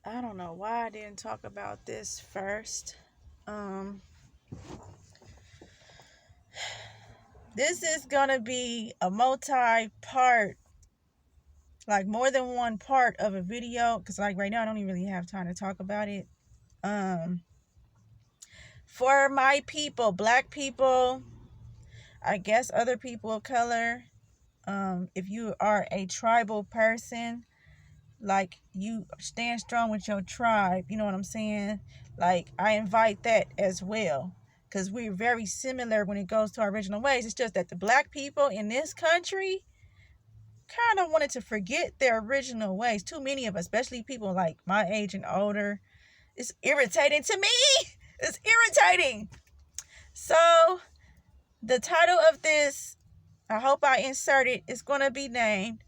I don't know why I didn't talk about this first. Um, this is gonna be a multi-part, like more than one part of a video, because like right now I don't even really have time to talk about it. Um, for my people, black people, I guess other people of color, if you are a tribal person, like you stand strong with your tribe, you know what I'm saying? Like I invite that as well, because we're very similar when it goes to our original ways. It's just that the black people in this country kind of wanted to forget their original ways. Too many of us, especially people like my age and older, it's irritating to me. It's irritating. So the title of this, I hope I insert it, is going to be named,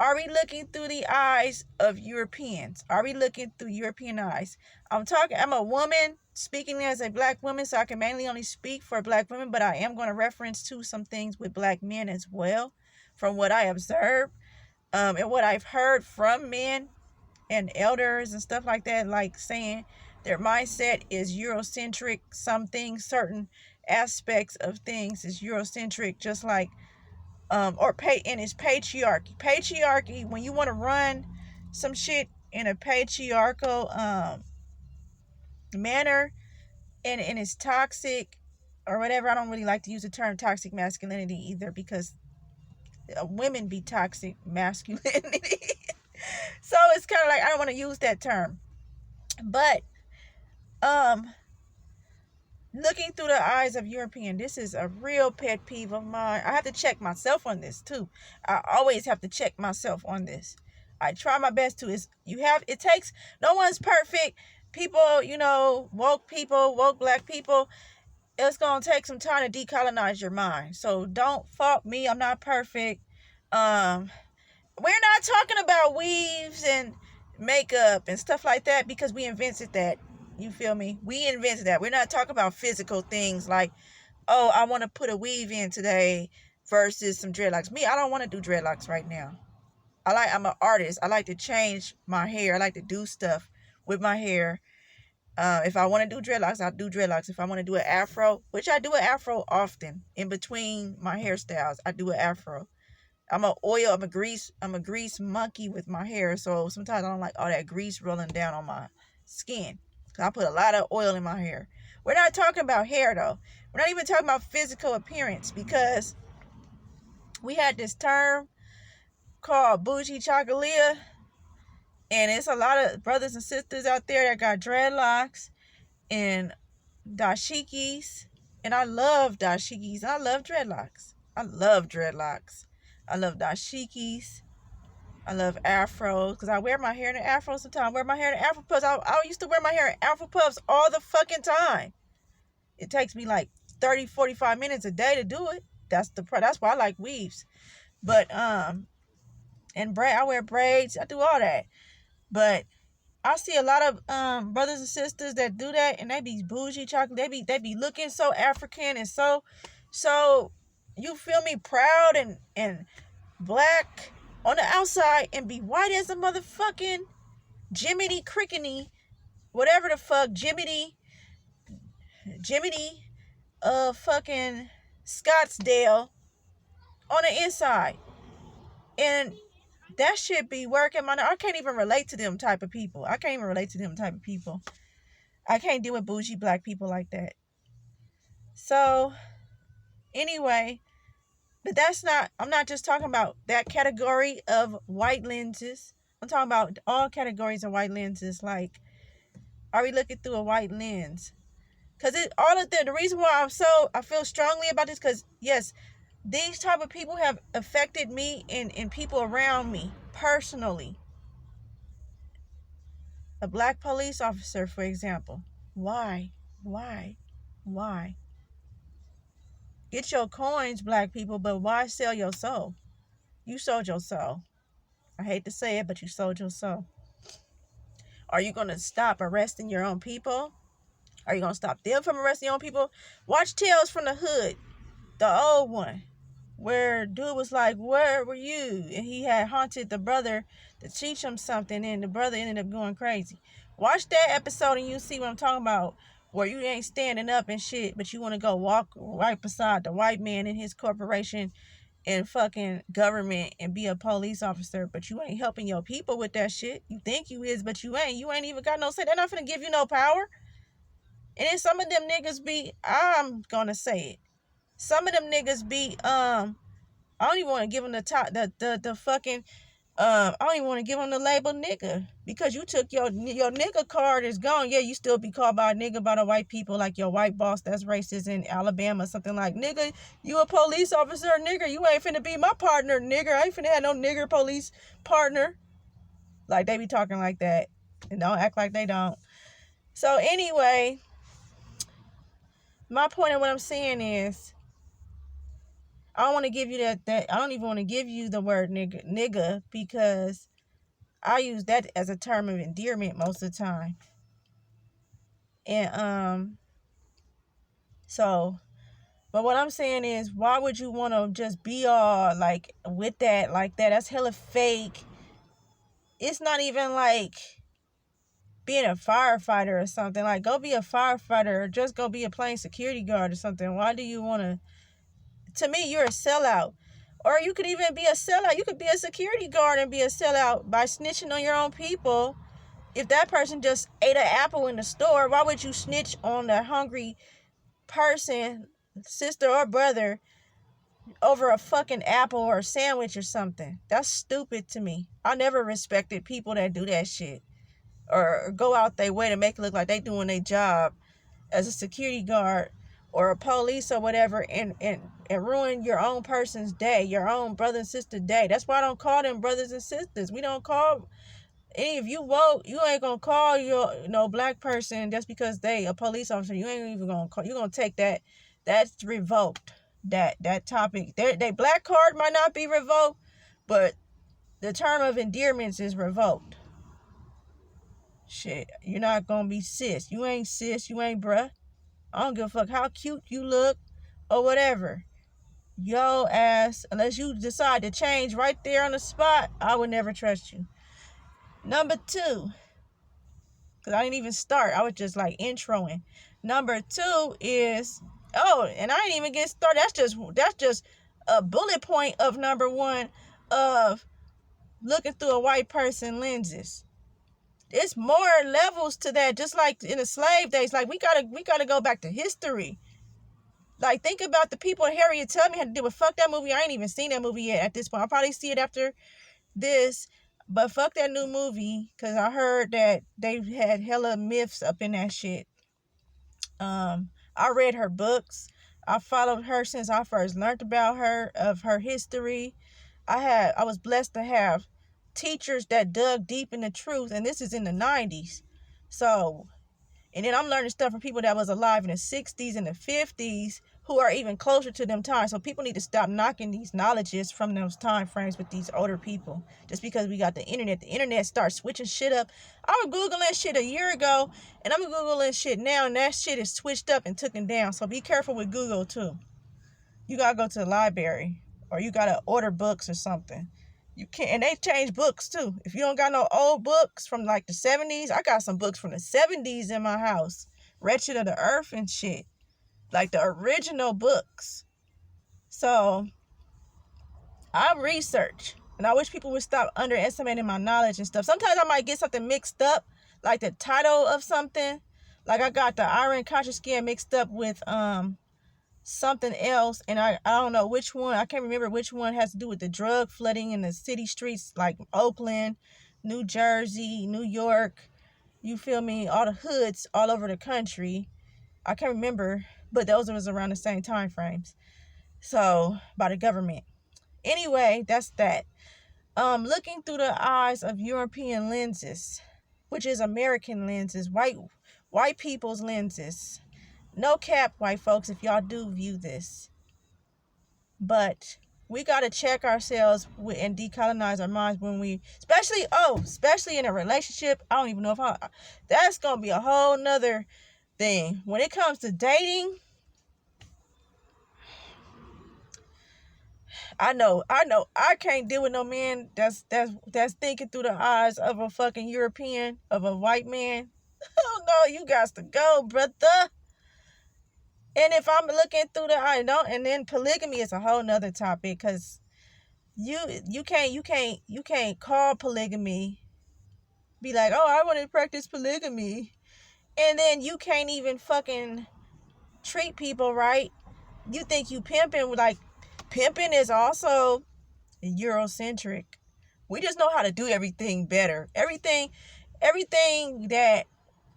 are we looking through the eyes of Europeans? Are we looking through European eyes? I'm a woman speaking as a black woman, so I can mainly only speak for black women, but I am going to reference to some things with black men as well, from what I observed, and what I've heard from men and elders and stuff like that, like saying their mindset is eurocentric. Some things, certain aspects of things is eurocentric, just like and it's patriarchy. When you want to run some shit in a patriarchal manner, and it's toxic or whatever. I don't really like to use the term toxic masculinity either, because women be toxic masculinity. So it's kind of like I don't want to use that term. But um looking through the eyes of European, this is a real pet peeve of mine. I have to check myself on this too. I always have to check myself on this. I try my best to. It takes, no one's perfect. People, woke black people, it's gonna take some time to decolonize your mind. So don't fault me. I'm not perfect. Um, we're not talking about weaves and makeup and stuff like that because we invented that. You feel me? We invented that. We're not talking about physical things like, oh, I want to put a weave in today versus some dreadlocks. Me, I don't want to do dreadlocks right now. I'm an artist. I like to change my hair. I like to do stuff with my hair. If I want to do dreadlocks, I'll do dreadlocks. If I want to do an afro, which I do an afro often in between my hairstyles, I do an afro. I'm a grease monkey with my hair. So sometimes I don't like all that grease rolling down on my skin. I put a lot of oil in my hair. We're not talking about hair though. We're not even talking about physical appearance, because we had this term called bougie chocolate, and it's a lot of brothers and sisters out there that got dreadlocks and dashikis. And I love dashikis. I love dreadlocks. I love dreadlocks. I love dashikis. I love afros because I wear my hair in an afro sometimes. I wear my hair in afro puffs. I used to wear my hair in afro puffs all the fucking time. It takes me like 30, 45 minutes a day to do it. That's why I like weaves. But I wear braids. I do all that. But I see a lot of brothers and sisters that do that, and they be bougie chocolate. They be looking so African and so you feel me, proud and black on the outside, and be white as a motherfucking Jiminy Crickety, whatever the fuck, Jiminy, fucking Scottsdale on the inside. And that shit be working I can't even relate to them type of people. I can't deal with bougie black people like that. So, anyway, but I'm not just talking about that category of white lenses. I'm talking about all categories of white lenses. Like, are we looking through a white lens? Because the reason why I feel strongly about this, because yes, these type of people have affected me and people around me personally. A black police officer, for example. Why? Why? Why? Get your coins, black people, but why sell your soul? You sold your soul. I hate to say it, but you sold your soul. Are you going to stop arresting your own people? Are you going to stop them from arresting your own people? Watch Tales from the Hood, the old one. where dude was like, where were you? And he had haunted the brother to teach him something, and the brother ended up going crazy. Watch that episode and you see what I'm talking about, where you ain't standing up and shit, but you want to go walk right beside the white man in his corporation and fucking government and be a police officer, but you ain't helping your people with that shit. You think you is, but you ain't. You ain't even got no say. They're not finna give you no power. And then some of them niggas be, I'm gonna say it, some of them niggas be, I don't even want to give them the top, the fucking, I don't even want to give them the label nigga, because you took your nigga card is gone. Yeah, you still be called by a nigga by the white people, like your white boss that's racist in Alabama, something like, nigga, you a police officer, nigga, you ain't finna be my partner, nigga. I ain't finna have no nigger police partner. Like, they be talking like that, and don't act like they don't. So anyway, my point of what I'm saying is, I don't want to give you that I don't even want to give you the word nigga, because I use that as a term of endearment most of the time. And so, but what I'm saying is, why would you want to just be all like with that, like that? That's hella fake. It's not even like being a firefighter or something. Like, go be a firefighter, or just go be a plain security guard or something. Why do you want to me, you're a sellout. Or you could even be a sellout. You could be a security guard and be a sellout by snitching on your own people. If that person just ate an apple in the store, why would you snitch on the hungry person, sister or brother, over a fucking apple or a sandwich or something? That's stupid to me. I never respected people that do that shit, or go out their way to make it look like they doing their job as a security guard or a police or whatever, and ruin your own person's day, your own brother and sister day. That's why I don't call them brothers and sisters. We don't call any, if you woke, you ain't gonna call your black person just because they a police officer. You ain't even gonna call. You gonna take that's revoked. That topic. They black card might not be revoked, but the term of endearments is revoked. Shit, you're not gonna be sis. You ain't sis. You ain't bruh. I don't give a fuck how cute you look or whatever. Yo ass, unless you decide to change right there on the spot, I would never trust you. Number 2, because I didn't even start. I was just like introing. Number 2 is, and I didn't even get started. That's just a bullet point of number 1 of looking through a white person lenses. It's more levels to that, just like in the slave days. Like, we gotta go back to history. Like, think about the people Harriet Tubman had to do with. Fuck that movie. I ain't even seen that movie yet at this point. I'll probably see it after this. But fuck that new movie, because I heard that they had hella myths up in that shit. I read her books. I followed her since I first learned about her, of her history. I was blessed to have teachers that dug deep in the truth, and this is in the 90s. So, and then I'm learning stuff from people that was alive in the 60s and the 50s, who are even closer to them times. So people need to stop knocking these knowledges from those time frames with these older people. Just because we got the internet starts switching shit up. I was Googling shit a year ago, and I'm Googling shit now, and that shit is switched up and taken down. So be careful with Google too. You gotta go to the library, or you gotta order books or something. You can't, and they change books too. If you don't got no old books from like the 70s, I got some books from the 70s in my house. Wretched of the Earth and shit. Like the original books. So, I research. And I wish people would stop underestimating my knowledge and stuff. Sometimes I might get something mixed up. Like the title of something. Like, I got the iron conscious skin mixed up with something else, and I don't know which one. I can't remember which one has to do with the drug flooding in the city streets, like Oakland, New Jersey, New York, you feel me, all the hoods all over the country. I can't remember, but those was around the same time frames, so, by the government. Anyway, that's that. Looking through the eyes of European lenses, which is American lenses, white people's lenses. No cap, white folks, if y'all do view this. But we got to check ourselves and decolonize our minds when we, especially in a relationship. I don't even know that's going to be a whole nother thing. When it comes to dating, I can't deal with no man that's thinking through the eyes of a fucking European, of a white man. Oh no, you got to go, brother. And if I'm looking through the eye, no, and then polygamy is a whole nother topic, because you can't call polygamy, be like, oh, I want to practice polygamy, and then you can't even fucking treat people right. You think you pimping, like pimping is also eurocentric. We just know how to do everything better. Everything that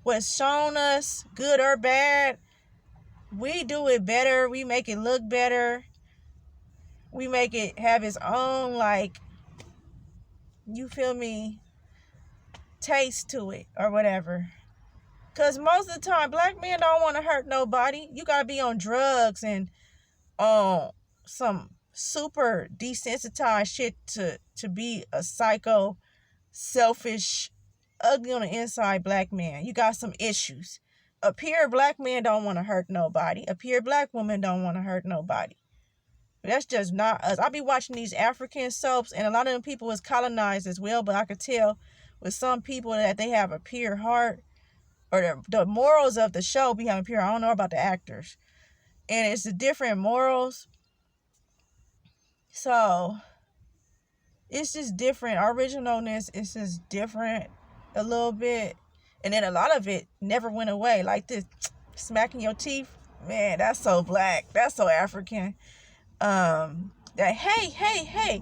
was shown us, good or bad, we do it better. We make it look better. We make it have its own, like, you feel me, taste to it or whatever. Because most of the time, black men don't want to hurt nobody. You got to be on drugs and on some super desensitized shit to be a psycho, selfish, ugly on the inside black man. You got some issues. A pure black man don't want to hurt nobody. A pure black woman don't want to hurt nobody. That's just not us. I be watching these African soaps, and a lot of them people is colonized as well, but I could tell with some people that they have a pure heart, or the morals of the show be having pure. I don't know about the actors. And it's the different morals. So it's just different. Originalness is just different a little bit. And then a lot of it never went away. Like this smacking your teeth. Man, that's so black. That's so African. That hey.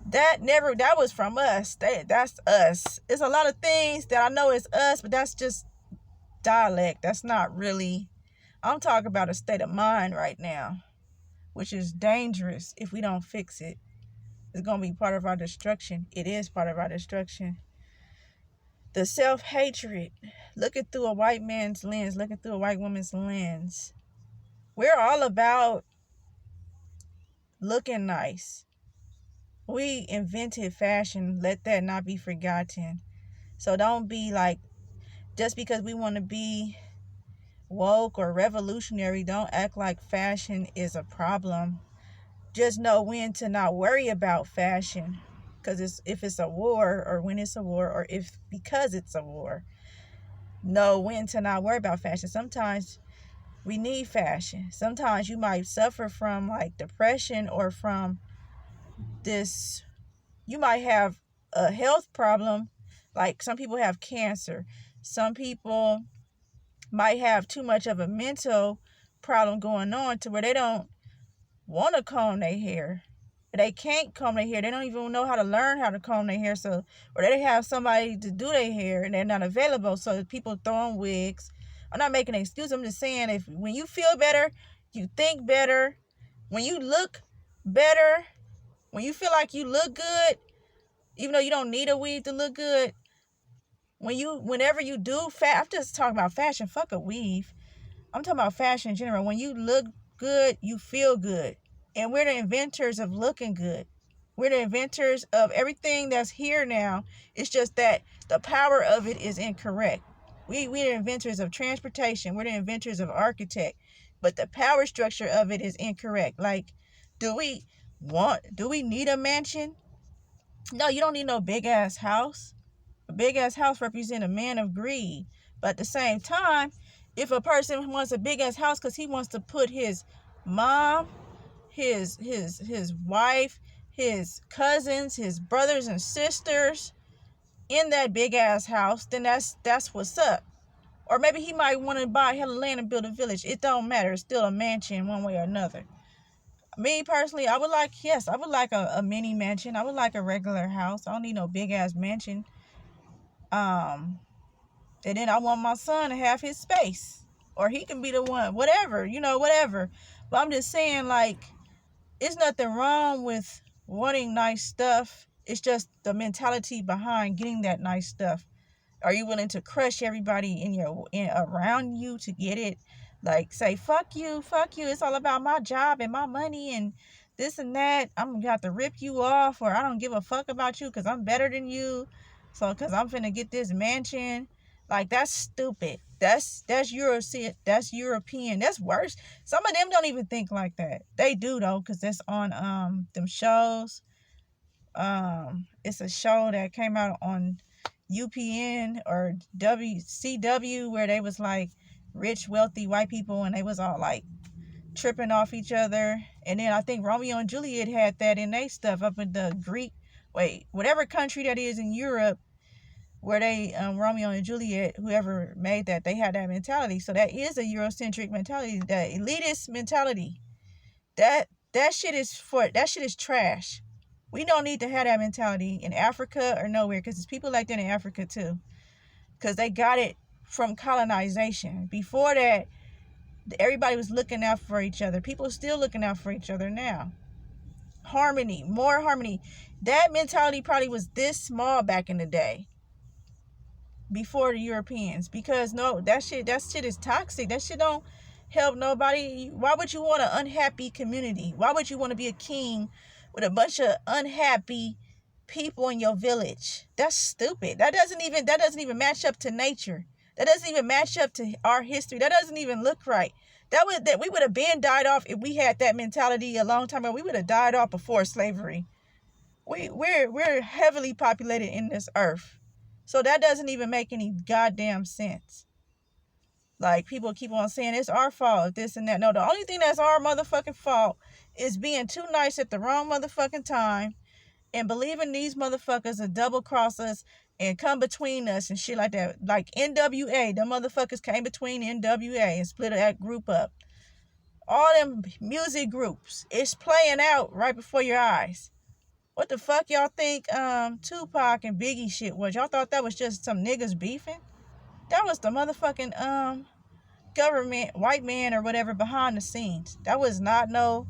That was from us. That's us. It's a lot of things that I know is us, but that's just dialect. That's not really. I'm talking about a state of mind right now, which is dangerous if we don't fix it. It's going to be part of our destruction. It is part of our destruction. The self-hatred, looking through a white man's lens, looking through a white woman's lens. We're all about looking nice. We invented fashion. Let that not be forgotten. So don't be like, just because we want to be woke or revolutionary, don't act like fashion is a problem. Just know when to not worry about fashion, because if it's a war, or when it's a war, or if because it's a war, know when to not worry about fashion. Sometimes we need fashion. Sometimes you might suffer from like depression, or from this, you might have a health problem, like some people have cancer. Some people might have too much of a mental problem going on to where they don't want to comb their hair. They can't comb their hair. They don't even know how to learn how to comb their hair. So, or they have somebody to do their hair and they're not available. So people throw on wigs. I'm not making an excuse. I'm just saying, if when you feel better, you think better, when you look better, when you feel like you look good, even though you don't need a weave to look good, whenever you do, I'm just talking about fashion. Fuck a weave. I'm talking about fashion in general. When you look good, you feel good. And we're the inventors of looking good. We're the inventors of everything that's here now. It's just that the power of it is incorrect. We're the inventors of transportation. We're the inventors of architect. But the power structure of it is incorrect. Like, do we need a mansion? No, you don't need no big ass house. A big ass house represents a man of greed. But at the same time, if a person wants a big ass house because he wants to put his mom, his wife, his cousins, his brothers and sisters in that big ass house, then that's what's up. Or maybe he might want to buy a hell of land and build a village. It don't matter. It's still a mansion one way or another. Me personally, I would like a mini mansion. I would like a regular house. I don't need no big ass mansion. And then I want my son to have his space, or he can be the one, whatever. But I'm just saying, like, it's nothing wrong with wanting nice stuff. It's just the mentality behind getting that nice stuff. Are you willing to crush everybody around you to get it? Like, say, fuck you. It's all about my job and my money and this and that. I'm going to have to rip you off, or I don't give a fuck about you because I'm better than you. So, because I'm finna get this mansion. Like, that's stupid. That's European. That's worse. Some of them don't even think like that. They do though, cause that's on them shows. It's a show that came out on UPN or WCW where they was like rich, wealthy white people, and they was all like tripping off each other. And then I think Romeo and Juliet had that in their stuff up in the whatever country that is in Europe, where they Romeo and Juliet, whoever made that, they had that mentality. So that is a Eurocentric mentality, the elitist mentality. That shit is trash. We don't need to have that mentality in Africa or nowhere, because there's people like that in Africa too, because they got it from colonization. Before that, everybody was looking out for each other. People are still looking out for each other now. Harmony, more harmony. That mentality probably was this small back in the day, before the Europeans, because no, that shit is toxic. That shit don't help nobody. Why would you want an unhappy community? Why would you want to be a king with a bunch of unhappy people in your village? That's stupid. That doesn't even match up to nature. That doesn't even match up to our history. That doesn't even look right. That we would have been died off if we had that mentality a long time ago. We would have died off before slavery. We're heavily populated in this earth. So that doesn't even make any goddamn sense. Like, people keep on saying it's our fault, this and that. No, the only thing that's our motherfucking fault is being too nice at the wrong motherfucking time and believing these motherfuckers will double cross us and come between us and shit like that. Like NWA, the motherfuckers came between NWA and split that group up. All them music groups, it's playing out right before your eyes. What the fuck y'all think Tupac and Biggie shit was? Y'all thought that was just some niggas beefing? That was the motherfucking government, white man or whatever behind the scenes. That was not no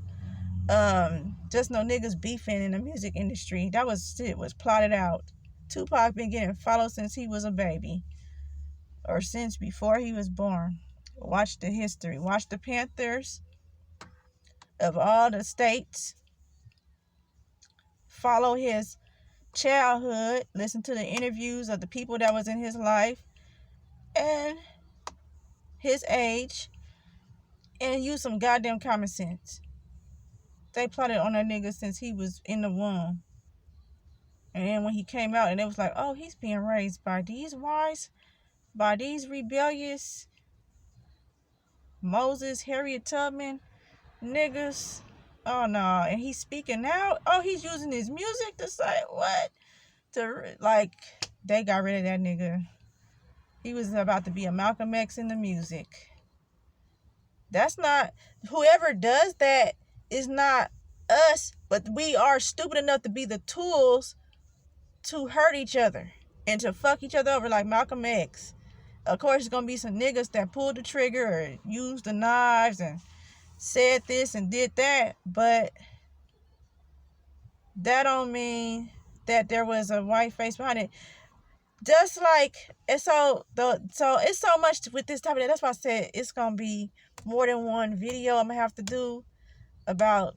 just no niggas beefing in the music industry. That was shit was plotted out. Tupac been getting followed since he was a baby, or since before he was born. Watch the history. Watch the Panthers of all the states. Follow his childhood. Listen to the interviews of the people that was in his life and his age, and use some goddamn common sense. They plotted on that nigga since he was in the womb. And then when he came out, and it was like, oh, he's being raised by these rebellious Moses, Harriet Tubman niggas. Oh no, and he's speaking now. Oh, he's using his music to say what? Like, they got rid of that nigga. He was about to be a Malcolm X in the music. That's not, whoever does that is not us, but we are stupid enough to be the tools to hurt each other and to fuck each other over like Malcolm X. Of course, it's gonna be some niggas that pulled the trigger or used the knives and said this and did that, but that don't mean that there was a white face behind it. Just like, and so it's so much with this topic. That's why I said it's gonna be more than one video I'm gonna have to do about,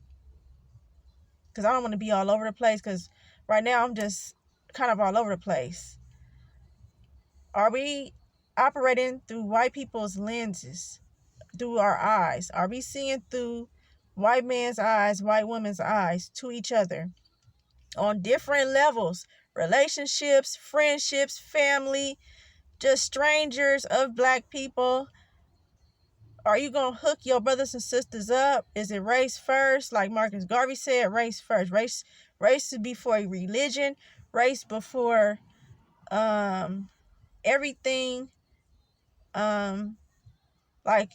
because I don't want to be all over the place, because right now I'm just kind of all over the place. Are we operating through white people's lenses, through our eyes? Are we seeing through white man's eyes, white woman's eyes to each other on different levels? Relationships, friendships, family, just strangers of black people. Are you going to hook your brothers and sisters up? Is it race first? Like Marcus Garvey said, race first. Race before religion. Race before everything. Like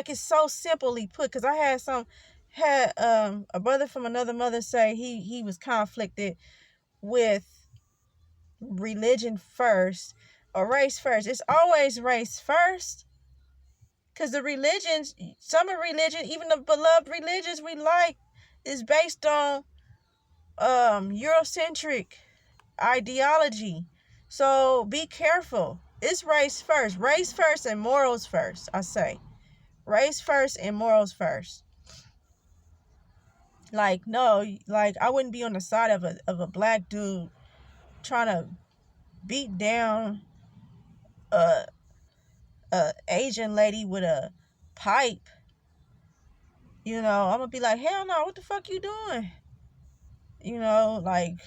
it's so simply put. Because I had a brother from another mother say he was conflicted with religion first or race first. It's always race first. Because the religions, some of religion, even the beloved religions we like, is based on Eurocentric ideology. So be careful. It's race first and morals first. I say race first and morals first. Like, no, like, I wouldn't be on the side of a black dude trying to beat down a Asian lady with a pipe, I'm gonna be like, hell no, what the fuck you doing? Like,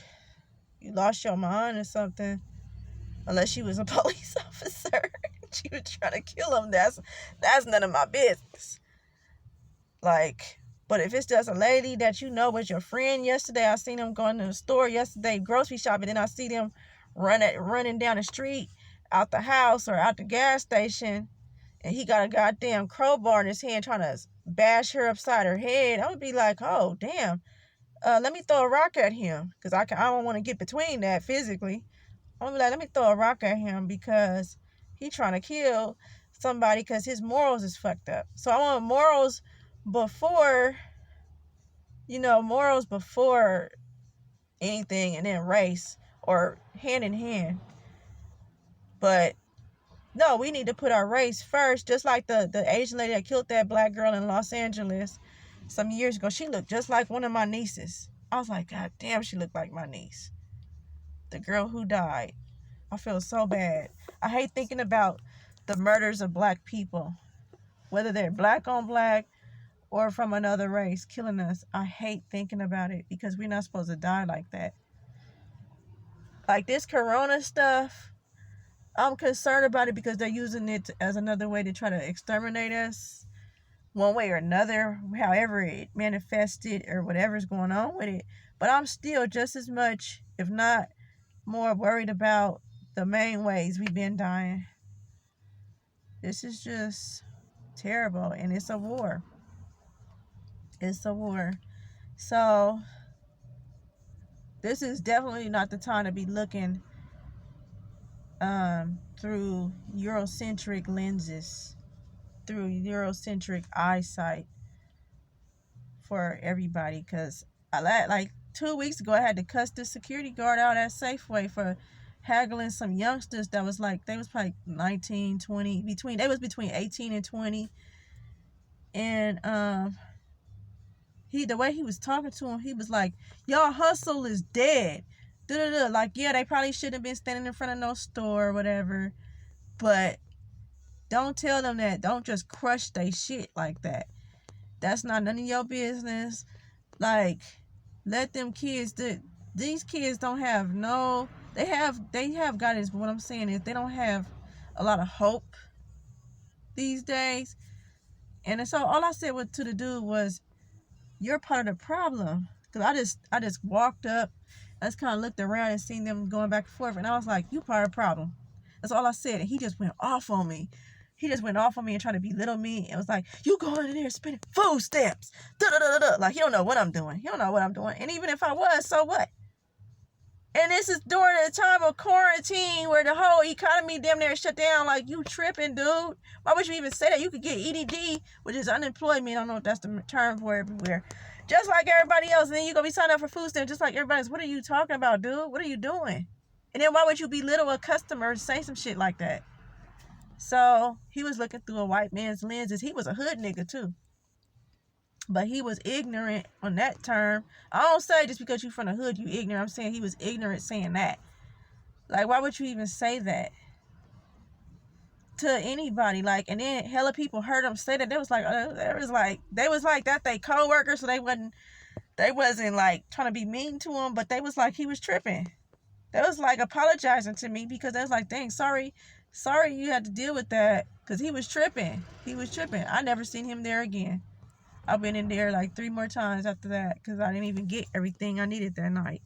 you lost your mind or something. Unless she was a police officer. She was trying to kill him. That's none of my business. Like, but if it's just a lady that was your friend yesterday, I seen them going to the store yesterday, grocery shopping, then I see them running down the street out the house or out the gas station, and he got a goddamn crowbar in his hand trying to bash her upside her head. I would be like, oh damn, let me throw a rock at him, because I don't want to get between that physically. I'm gonna be like, let me throw a rock at him because he trying to kill somebody because his morals is fucked up. So I want morals before anything, and then race, or hand in hand. But no, we need to put our race first, just like the Asian lady that killed that black girl in Los Angeles some years ago. She looked just like one of my nieces. I was like, God damn, she looked like my niece. The girl who died. I feel so bad. I hate thinking about the murders of black people, whether they're black on black or from another race, killing us. I hate thinking about it because we're not supposed to die like that. Like this corona stuff, I'm concerned about it because they're using it as another way to try to exterminate us one way or another, however it manifested or whatever's going on with it. But I'm still just as much, if not more, worried about the main ways we've been dying. This is just terrible, and it's a war. It's a war. So this is definitely not the time to be looking through eurocentric lenses, through eurocentric eyesight for everybody. Because like 2 weeks ago, I had to cuss the security guard out at Safeway for haggling some youngsters that was like, they was probably 19, 20, they was between 18 and 20. And the way he was talking to him, he was like, y'all hustle is dead. Da-da-da. Like, yeah, they probably shouldn't have been standing in front of no store or whatever, but don't tell them that. Don't just crush they shit like that. That's not none of your business. Like, let them kids, these kids don't have no, they have guidance, but what I'm saying is they don't have a lot of hope these days. And so all I said to the dude was, you're part of the problem. Because I just walked up, I just kind of looked around and seen them going back and forth, and I was like, you part of the problem. That's all I said. And he just went off on me. He just went off on me and tried to belittle me, and was like, you going in there spending food stamps. Da-da-da-da-da. Like, he don't know what I'm doing. He don't know what I'm doing. And even if I was, so what? And this is during the time of quarantine where the whole economy damn near shut down. Like, you tripping, dude. Why would you even say that? You could get EDD, which is unemployment. I don't know if that's the term for everywhere. Just like everybody else. And then you're going to be signing up for food stamps just like everybody else. What are you talking about, dude? What are you doing? And then why would you belittle a customer and say some shit like that? So he was looking through a white man's lenses. He was a hood nigga too. But he was ignorant on that term. I don't say just because you from the hood, you ignorant. I'm saying he was ignorant saying that. Like, why would you even say that to anybody? Like, and then hella people heard him say that. They was like that they co-workers, so they wasn't like trying to be mean to him, but they was like he was tripping. They was like apologizing to me because they was like, dang, sorry you had to deal with that, because he was tripping. I never seen him there again. I've been in there like 3 more times after that because I didn't even get everything I needed that night.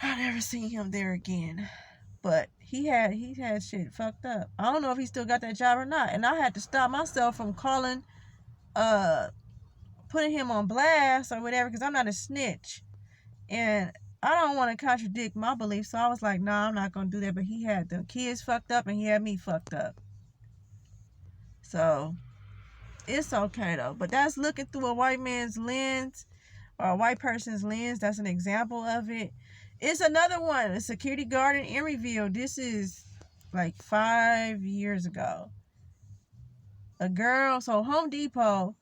I never seen him there again. But he had shit fucked up. I don't know if he still got that job or not. And I had to stop myself from calling, putting him on blast or whatever, because I'm not a snitch. And I don't want to contradict my beliefs, so I was like, nah, I'm not going to do that. But he had the kids fucked up and he had me fucked up. So it's okay though. But that's looking through a white man's lens, or a white person's lens. That's an example of it. It's another one, a security guard in Emeryville. This is like 5 years ago. A girl, so Home Depot,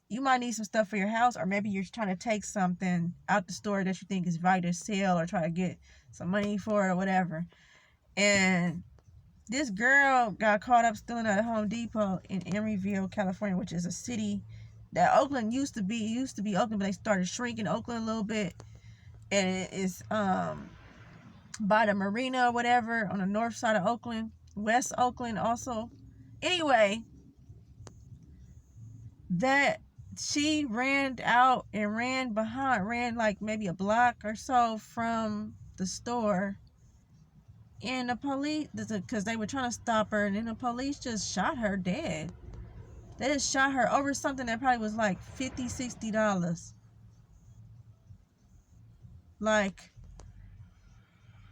you might need some stuff for your house, or maybe you're trying to take something out the store that you think is vital to sell, or try to get some money for it or whatever. And This girl got caught up stealing at Home Depot in Emeryville, California, which is a city that Oakland used to be. It used to be Oakland, but they started shrinking Oakland a little bit. And it is by the marina or whatever on the north side of Oakland, West Oakland also. Anyway, that she ran out and ran like maybe a block or so from the store. And the police, because they were trying to stop her, and then the police just shot her dead. They just shot her over something that probably was like $50, $60. Like,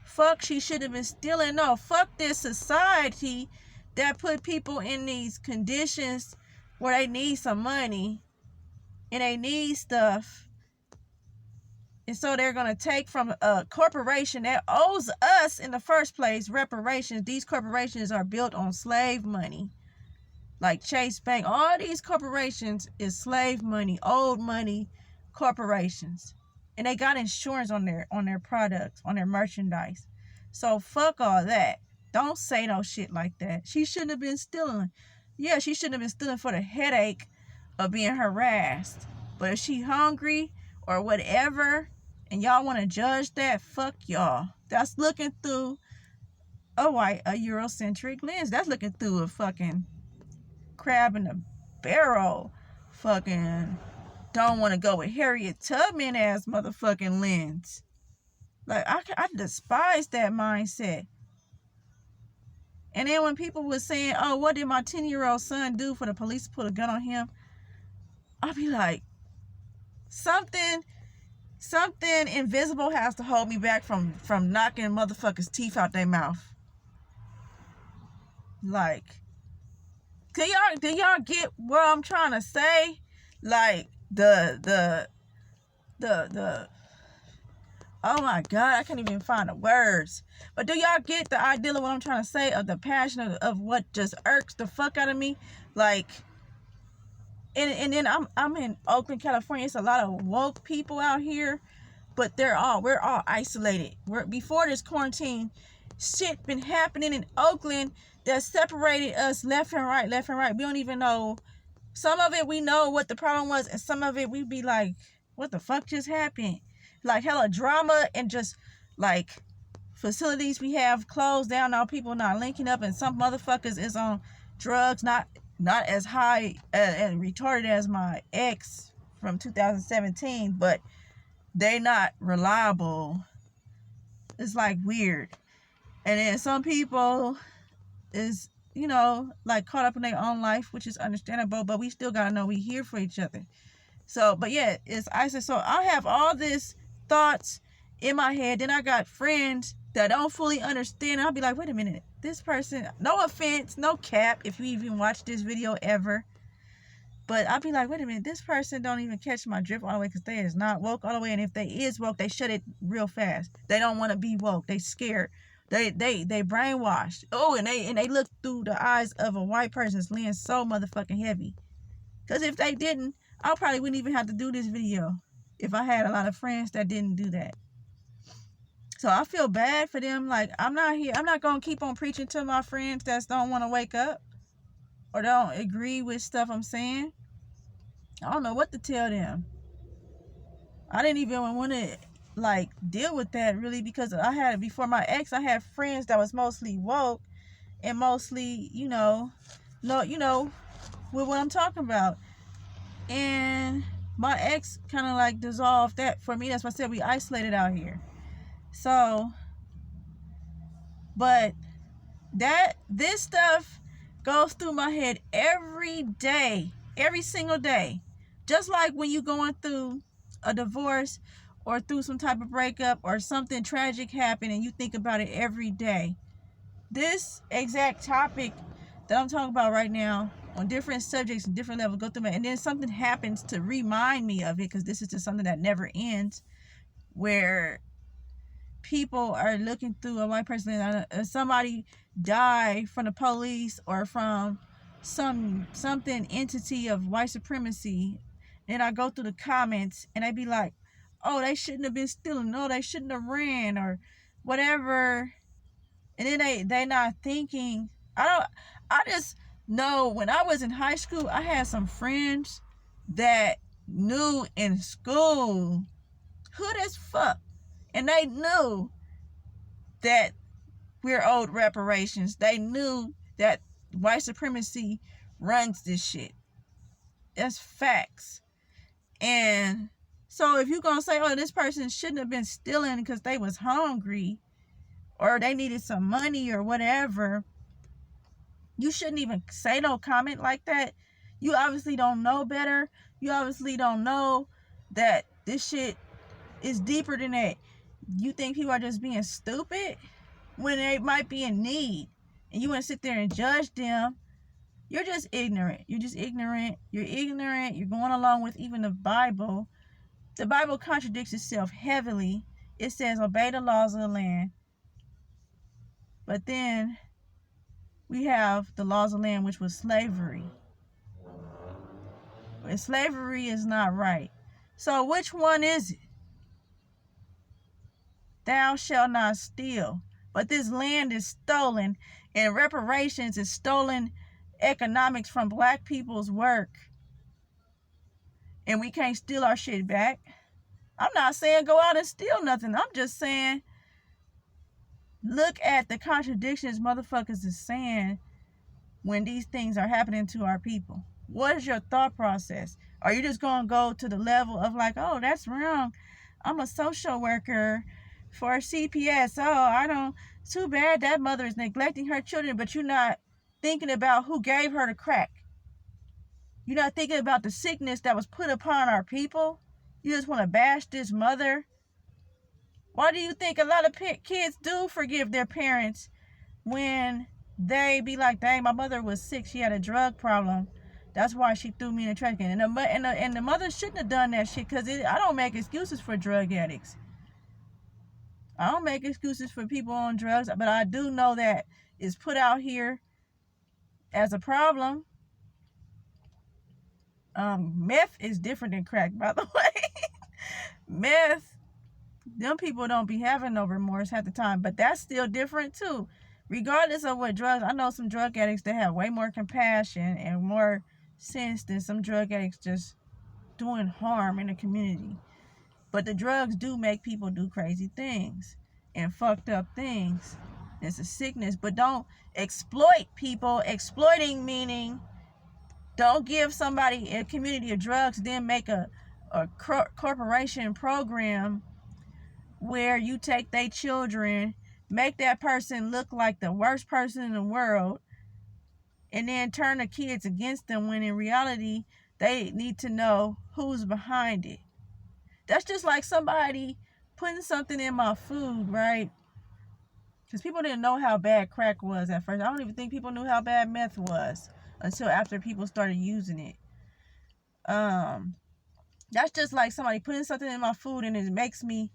fuck, she should have been stealing. No, fuck this society that put people in these conditions where they need some money and they need stuff. And so they're going to take from a corporation that owes us in the first place reparations. These corporations are built on slave money. Like Chase Bank, all these corporations is slave money, old money corporations. And they got insurance on their products, on their merchandise. So fuck all that. Don't say no shit like that. She shouldn't have been stealing. Yeah, she shouldn't have been stealing for the headache of being harassed. But if she hungry or whatever, and y'all want to judge that, fuck y'all. That's looking through a Eurocentric lens. That's looking through a fucking crab in a barrel. Fucking don't want to go with Harriet Tubman ass motherfucking lens. Like, I despise that mindset. And then when people were saying, oh, what did my 10-year-old son do for the police to put a gun on him? I'll be like, something invisible has to hold me back from knocking motherfuckers' teeth out their mouth. Like, do y'all get what I'm trying to say? Like, the oh my God, I can't even find the words. But do y'all get the idea of what I'm trying to say, of the passion of what just irks the fuck out of me? Like, and then I'm in Oakland, California. It's a lot of woke people out here, but we're all isolated. Before this quarantine shit been happening in Oakland that separated us left and right. We don't even know. Some of it we know what the problem was, and some of it we be like, what the fuck just happened? Like, hella drama, and just like facilities we have closed down now, people not linking up, and some motherfuckers is on drugs, not as high and retarded as my ex from 2017, but they not reliable. It's like weird. And then some people is, like caught up in their own life, which is understandable, but we still gotta know we here for each other. So, but yeah, it's ISIS. So I have all this thoughts in my head. Then I got friends that don't fully understand. I'll be like, wait a minute, this person, no offense, no cap, if you even watch this video ever, but I'll be like, wait a minute, this person don't even catch my drift all the way, because they is not woke all the way. And if they is woke, they shut it real fast. They don't want to be woke. They scared. They brainwashed. Oh, and they look through the eyes of a white person's lens so motherfucking heavy. Because if they didn't, I probably wouldn't even have to do this video if I had a lot of friends that didn't do that. So I feel bad for them. Like, I'm not going to keep on preaching to my friends that don't want to wake up or don't agree with stuff I'm saying. I don't know what to tell them. I didn't even want to like deal with that really, because before my ex, I had friends that was mostly woke and mostly, with what I'm talking about. And my ex kind of like dissolved that for me. That's why I said we isolated out here. So, but this stuff goes through my head every day, every single day. Just like when you going through a divorce or through some type of breakup or something tragic happened and you think about it every day. This exact topic that I'm talking about right now, on different subjects and different levels, go through and then something happens to remind me of it, because this is just something that never ends, where people are looking through a white person, somebody died from the police or from something entity of white supremacy, and I go through the comments and I be like, oh, they shouldn't have been stealing, no, they shouldn't have ran or whatever. And then they not thinking. I just know when I was in high school, I had some friends that knew in school, hood as fuck, and they knew that we're owed reparations. They knew that white supremacy runs this shit. That's facts. And so if you're going to say, oh, this person shouldn't have been stealing because they was hungry or they needed some money or whatever, you shouldn't even say no comment like that. You obviously don't know better. You obviously don't know that this shit is deeper than that. You think people are just being stupid when they might be in need, and you want to sit there and judge them. You're just ignorant. You're just ignorant. You're ignorant. You're going along with even the Bible. The Bible contradicts itself heavily. It says, obey the laws of the land. But then we have the laws of the land, which was slavery. And slavery is not right. So which one is it? Thou shalt not steal. But this land is stolen, and reparations is stolen economics from black people's work. And we can't steal our shit back. I'm not saying go out and steal nothing. I'm just saying look at the contradictions motherfuckers is saying when these things are happening to our people. What is your thought process? Are you just going to go to the level of like, oh, that's wrong. I'm a social worker for CPS. Oh, I don't, too bad that mother is neglecting her children, but you're not thinking about who gave her the crack. You're not thinking about the sickness that was put upon our people. You just want to bash this mother. Why do you think a lot of kids do forgive their parents when they be like, dang, my mother was sick, she had a drug problem, that's why she threw me in the trash can? And the mother shouldn't have done that shit, because I don't make excuses for drug addicts. I don't make excuses for people on drugs, but I do know that it's put out here as a problem. Meth is different than crack, by the way. Meth, them people don't be having no remorse half the time, but that's still different too. Regardless of what drugs, I know some drug addicts that have way more compassion and more sense than some drug addicts just doing harm in the community. But the drugs do make people do crazy things and fucked up things. It's a sickness, but don't exploit people. Exploiting meaning don't give somebody a community of drugs, then make a corporation program where you take their children, make that person look like the worst person in the world, and then turn the kids against them when in reality they need to know who's behind it. That's just like somebody putting something in my food, right? Because people didn't know how bad crack was at first. I don't even think people knew how bad meth was until after people started using it. That's just like somebody putting something in my food and it makes me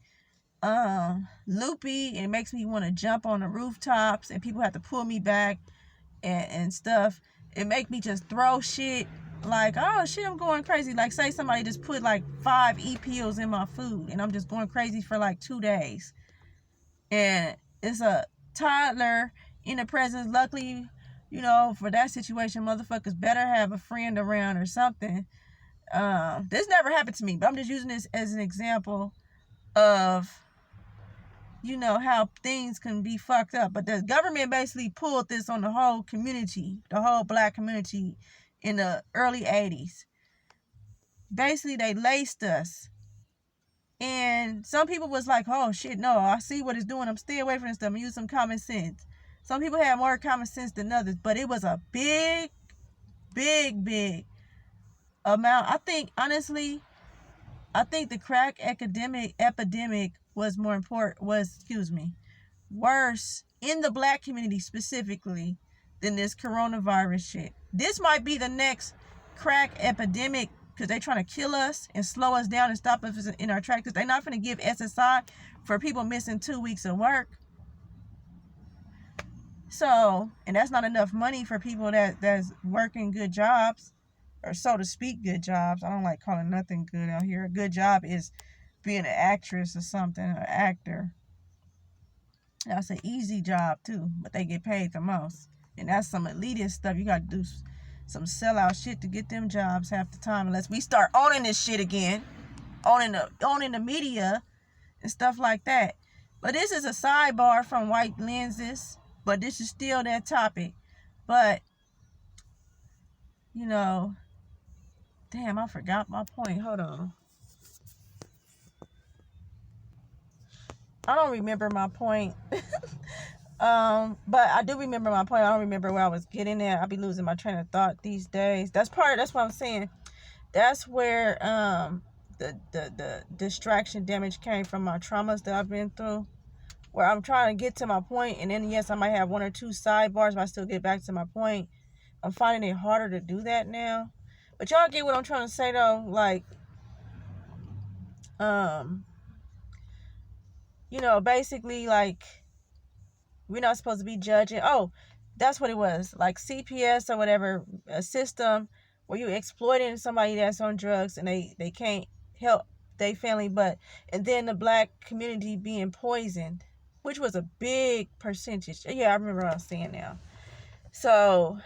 loopy, and it makes me want to jump on the rooftops and people have to pull me back and stuff. It make me just throw shit like, oh shit, I'm going crazy. Like, say somebody just put like 5 E-pills in my food and I'm just going crazy for like 2 days. And it's a toddler in the presence. Luckily, you know, for that situation, motherfuckers better have a friend around or something. This never happened to me, but I'm just using this as an example of, you know, how things can be fucked up. But the government basically pulled this on the whole community, the whole black community in the early 80s. Basically, they laced us. And some people was like, oh shit, no, I see what it's doing. I'm stay away from this stuff. I'm use some common sense. Some people have more common sense than others, but it was a big amount. I think, honestly, the crack epidemic was worse in the black community specifically than this coronavirus shit. This might be the next crack epidemic because they're trying to kill us and slow us down and stop us in our tracks. They're not going to give SSI for people missing 2 weeks of work. So, and that's not enough money for people that's working good jobs, or so to speak, good jobs. I don't like calling nothing good out here. A good job is being an actress or something, or an actor. That's an easy job too, but they get paid the most. And that's some elitist stuff. You got to do some sellout shit to get them jobs half the time, unless we start owning this shit again, owning the media and stuff like that. But this is a sidebar from White Lenses, but this is still that topic. But you know, damn, I forgot my point. Hold on. I don't remember my point. But I do remember my point. I don't remember where I was getting at. I'll be losing my train of thought these days. That's what I'm saying. That's where the distraction damage came from, my traumas that I've been through. Where I'm trying to get to my point, and then yes, I might have one or two sidebars, but I still get back to my point. I'm finding it harder to do that now. But y'all get what I'm trying to say though, like, basically, like, we're not supposed to be judging. Oh, that's what it was. Like CPS or whatever, a system where you exploiting somebody that's on drugs and they can't help their family, and then the black community being poisoned, which was a big percentage. Yeah, I remember what I was saying now. So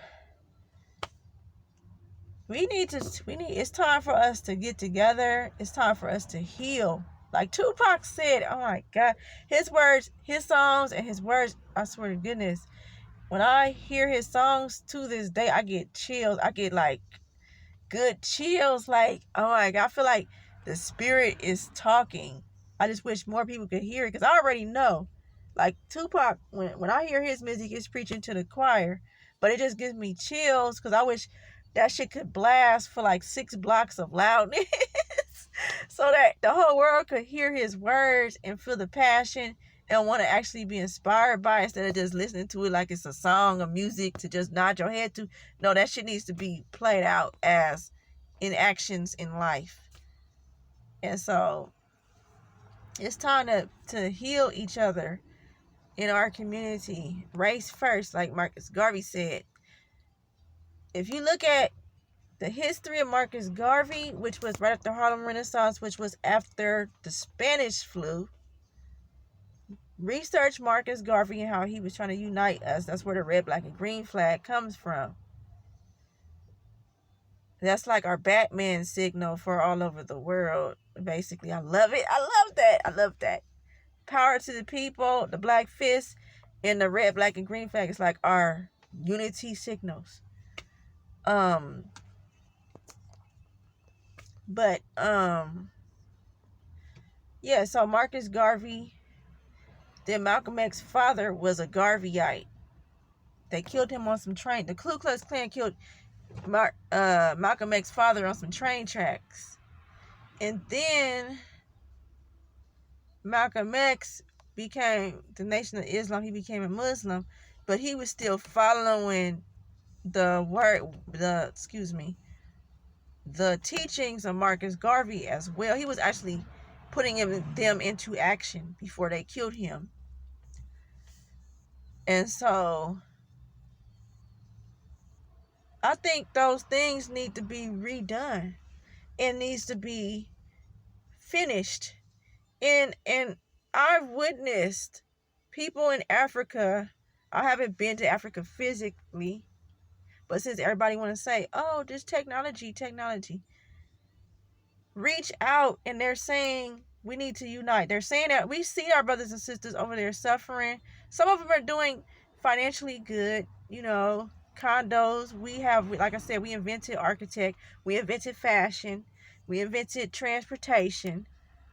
it's time for us to get together. It's time for us to heal. Like Tupac said, oh my God, his words, his songs, and his words, I swear to goodness, when I hear his songs to this day, I get chills. I get like good chills. Like, oh my God, I feel like the spirit is talking. I just wish more people could hear it, because I already know. Like Tupac, when I hear his music, he's preaching to the choir, but it just gives me chills, because I wish that shit could blast for like 6 blocks of loudness so that the whole world could hear his words and feel the passion and want to actually be inspired by it, instead of just listening to it like it's a song of music to just nod your head to. No, that shit needs to be played out as in actions in life. And so it's time to heal each other in our community. Race first, like Marcus Garvey said. If you look at the history of Marcus Garvey, which was right after Harlem Renaissance, which was after the Spanish flu, research Marcus Garvey and how he was trying to unite us. That's where the red, black, and green flag comes from. That's like our Batman signal for all over the world, basically. I love it. I love that. Power to the people, the black fist, and the red, black, and green flag is like our unity signals. Yeah, so Marcus Garvey, then Malcolm X's father was a Garveyite. They killed him on some train. The Ku Klux Klan killed Malcolm X's father on some train tracks. And then Malcolm X became the Nation of Islam. He became a Muslim, but he was still following the teachings of Marcus Garvey as well. He was actually putting them into action before they killed him. And so I think those things need to be redone. It needs to be finished. And I've witnessed people in Africa. I haven't been to Africa physically, but since everybody want to say, oh, just technology, reach out, and they're saying we need to unite. They're saying that we see our brothers and sisters over there suffering. Some of them are doing financially good, condos. We have, like I said, we invented architect, we invented fashion, we invented transportation,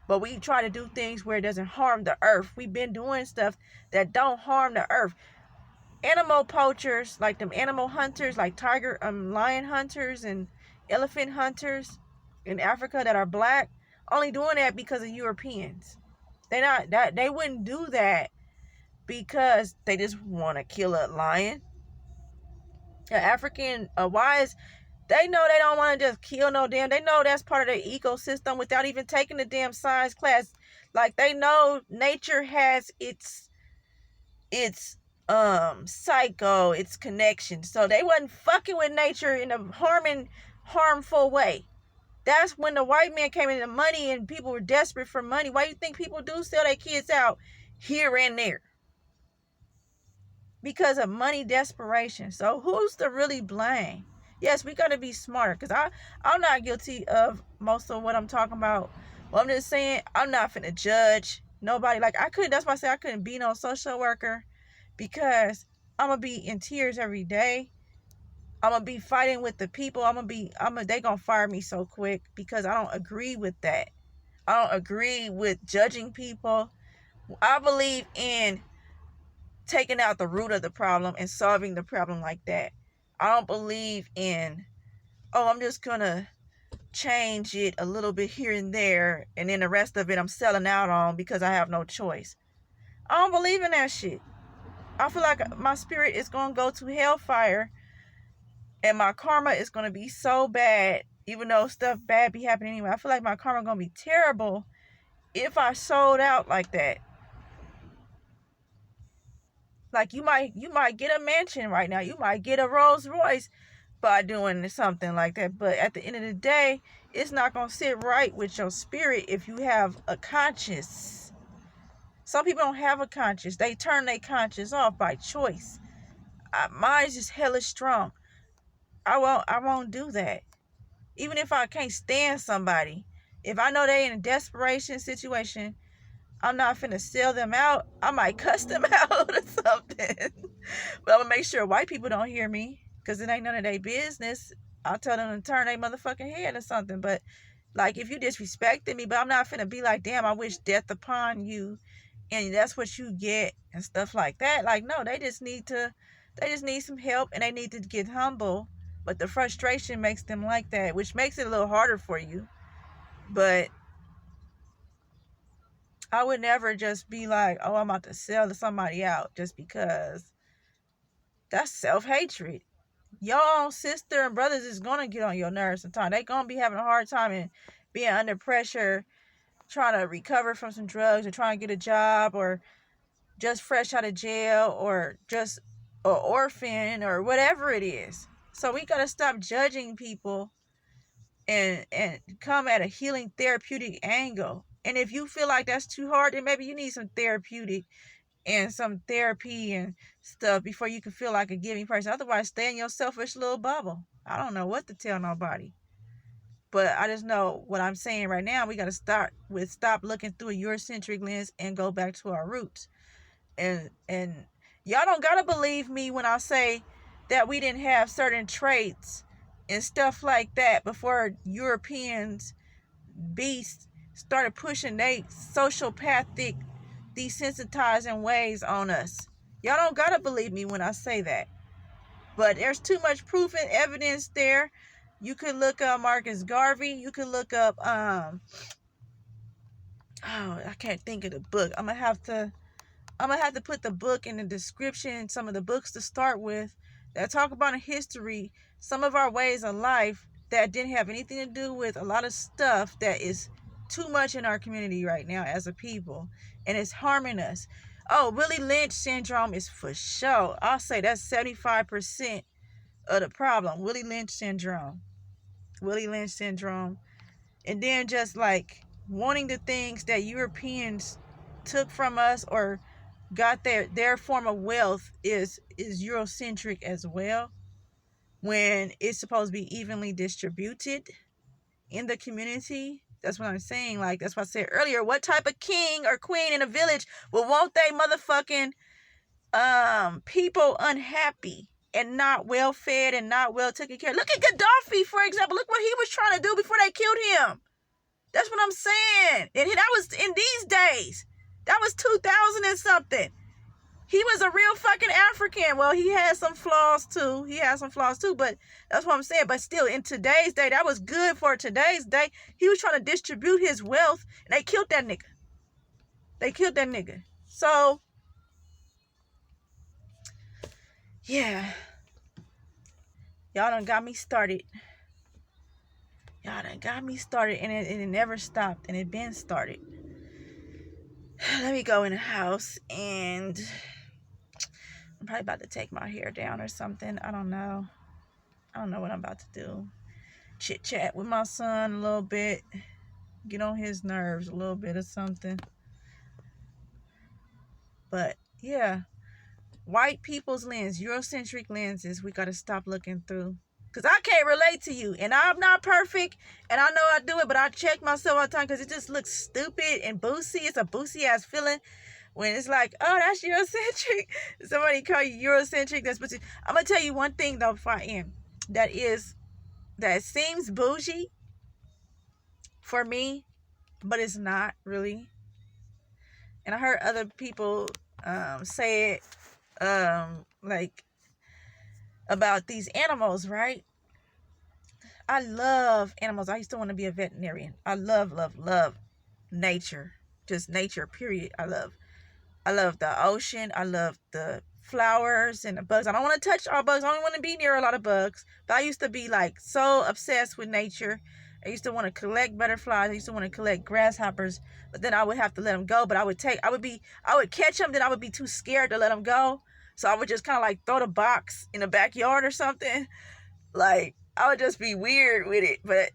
but we try to do things where it doesn't harm the earth. We've been doing stuff that don't harm the earth. Animal poachers, like them animal hunters, like lion hunters and elephant hunters in Africa that are black, only doing that because of Europeans. They wouldn't do that because they just want to kill a lion. African wise, they know they don't want to just kill no damn. They know that's part of their ecosystem without even taking the damn science class. Like, they know nature has its psycho, its connection. So they wasn't fucking with nature in a harmful way. That's when the white man came into money and people were desperate for money. Why do you think people do sell their kids out here and there? because of money desperation. So who's to really blame? Yes, we got to be smarter, because I'm not guilty of most of what I'm talking about. Well, I'm just saying, I'm not finna judge nobody. Like, I couldn't, that's why I said I couldn't be no social worker, because I'm gonna be in tears every day. I'm gonna be fighting with the people. They gonna fire me so quick, because I don't agree with that. I don't agree with judging people. I believe in taking out the root of the problem and solving the problem like that. I don't believe in, oh, I'm just gonna change it a little bit here and there, and then the rest of it I'm selling out on because I have no choice. I don't believe in that shit. I feel like my spirit is gonna go to hellfire, and my karma is gonna be so bad, even though stuff bad be happening anyway. I feel like my karma gonna be terrible if I sold out like that. Like, you might get a mansion right now. You might get a Rolls Royce by doing something like that. But at the end of the day, it's not going to sit right with your spirit if you have a conscience. Some people don't have a conscience. They turn their conscience off by choice. Mine's just hella strong. I won't do that. Even if I can't stand somebody. If I know they in a desperation situation, I'm not finna sell them out. I might cuss them out or something. But I'm gonna make sure white people don't hear me, because it ain't none of their business. I'll tell them to turn their motherfucking head or something. But, like, if you disrespected me, but I'm not finna be like, damn, I wish death upon you, and that's what you get, and stuff like that. Like, no, they just need some help, and they need to get humble. But the frustration makes them like that, which makes it a little harder for you. But I would never just be like, oh, I'm about to sell somebody out just because. That's self-hatred. Your own sister and brothers is going to get on your nerves sometimes. They going to be having a hard time and being under pressure, trying to recover from some drugs, or trying to get a job, or just fresh out of jail, or just an orphan, or whatever it is. So we got to stop judging people and come at a healing therapeutic angle. And if you feel like that's too hard, then maybe you need some therapeutic and some therapy and stuff before you can feel like a giving person. Otherwise, stay in your selfish little bubble. I don't know what to tell nobody. But I just know what I'm saying right now. We got to stop looking through a eurocentric lens and go back to our roots. And y'all don't got to believe me when I say that we didn't have certain traits and stuff like that before Europeans, beasts, started pushing they sociopathic, desensitizing ways on us. Y'all don't gotta believe me when I say that. But there's too much proof and evidence there. You could look up Marcus Garvey. You could look up I can't think of the book. I'm gonna have to put the book in the description, some of the books to start with that talk about in history some of our ways of life that didn't have anything to do with a lot of stuff that is too much in our community right now as a people, and it's harming us. Oh, Willie Lynch syndrome is for sure. I'll say that's 75% of the problem. Willie Lynch syndrome. Willie Lynch syndrome. And then just like wanting the things that Europeans took from us or got their form of wealth is eurocentric as well, when it's supposed to be evenly distributed in the community. That's what I'm saying. Like, that's what I said earlier. What type of king or queen in a village will want they motherfucking people unhappy and not well fed and not well taken care of? Look at Gaddafi, for example. Look what he was trying to do before they killed him. That's what I'm saying. And that was in these days. That was 2000 and something. He was a real fucking African. Well, he had some flaws too. But that's what I'm saying. But still, in today's day, that was good for today's day. He was trying to distribute his wealth, and they killed that nigga. So, yeah. Y'all done got me started. And it never stopped, and it been started. Let me go in the house, and I'm probably about to take my hair down or something. I don't know what I'm about to do. Chit chat with my son a little bit. Get on his nerves a little bit or something. But yeah, white people's lens, Eurocentric lenses, we got to stop looking through. Because I can't relate to you. And I'm not perfect. And I know I do it. But I check myself all the time because it just looks stupid and boosy. It's a boosy ass feeling when it's like, oh, that's Eurocentric. Somebody call you Eurocentric. That's what I'm going to tell you one thing, though, before I end. That seems bougie for me. But it's not really. And I heard other people say it like about these animals, right? I love animals. I used to want to be a veterinarian. I love nature. Just nature, period. I love the ocean. I love the flowers and the bugs. I don't want to touch all bugs. I don't want to be near a lot of bugs. But I used to be like so obsessed with nature. I used to want to collect butterflies. I used to want to collect grasshoppers, but then I would have to let them go. But I would catch them, then I would be too scared to let them go. So I would just kind of like throw the box in the backyard or something. Like, I would just be weird with it. But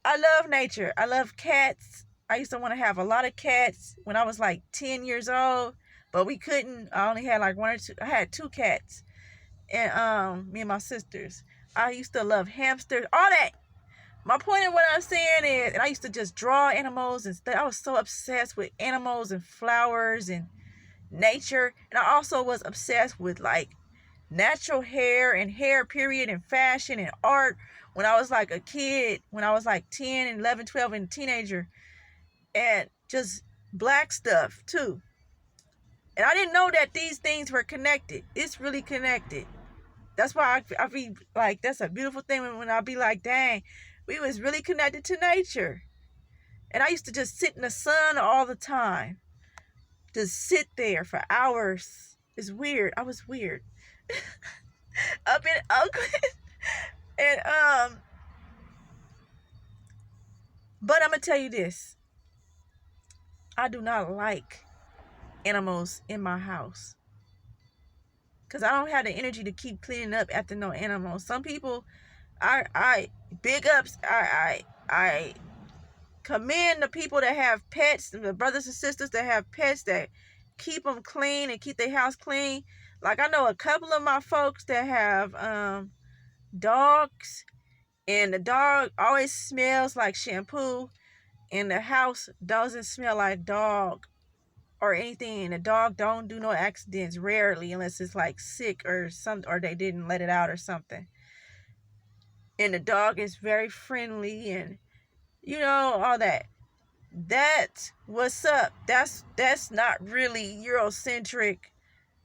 I love nature. I love cats. I used to want to have a lot of cats when I was like 10 years old, but we couldn't. I only had like one or two. I had 2 cats, and me and my sisters. I used to love hamsters, all that. My point in what I'm saying is, and I used to just draw animals and stuff. I was so obsessed with animals and flowers and nature. And I also was obsessed with like natural hair and hair, period, and fashion and art when I was like a kid, when I was like 10 and 11, 12 and a teenager, and just black stuff too. And I didn't know that these things were connected. It's really connected. That's why I be like, that's a beautiful thing when I be like, dang, we was really connected to nature. And I used to just sit in the sun all the time. Just sit there for hours. It's weird. I was weird. Up in Oakland. And but I'm gonna tell you this. I do not like animals in my house. Cause I don't have the energy to keep cleaning up after no animals. Some people, I big ups. I commend the people that have pets, the brothers and sisters that have pets that keep them clean and keep their house clean. Like, I know a couple of my folks that have dogs, and the dog always smells like shampoo, and the house doesn't smell like dog or anything, and the dog don't do no accidents rarely unless it's like sick or something, or they didn't let it out or something. And the dog is very friendly and all that. That's what's up. That's not really Eurocentric,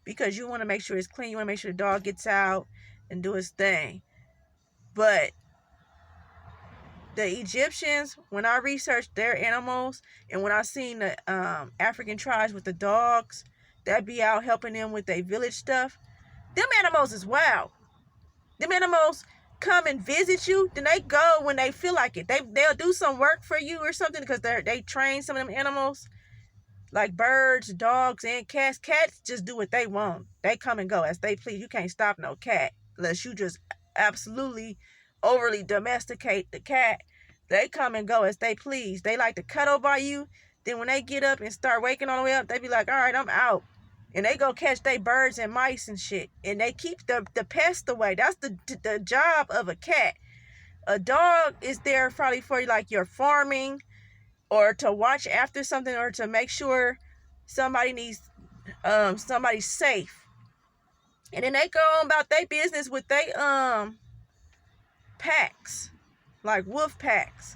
because you want to make sure it's clean. You want to make sure the dog gets out and do his thing. But the Egyptians, when I researched their animals, and when I seen the African tribes with the dogs that be out helping them with their village stuff, them animals is wild. Them animals come and visit you, then they go when they feel like it. They'll do some work for you or something, because they train some of them animals, like birds, dogs, and cats. Cats just do what they want. They come and go as they please. You can't stop no cat unless you just absolutely overly domesticate the cat. They come and go as they please. They like to cuddle by you. Then when they get up and start waking all the way up, they be like, all right, I'm out. And they go catch they birds and mice and shit. And they keep the pest away. That's the job of a cat. A dog is there probably for like your farming, or to watch after something, or to make sure somebody's safe. And then they go on about their business with they packs, like wolf packs.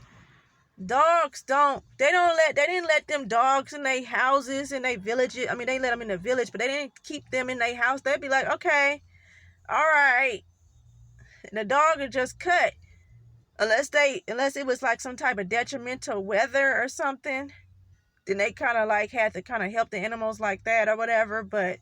Dogs they didn't let them dogs in their houses, in their villages. I mean, they let them in the village, but they didn't keep them in their house. They'd be like, okay, all right. And the dog would just cut. Unless it was like some type of detrimental weather or something, then they kind of like had to kind of help the animals like that or whatever. But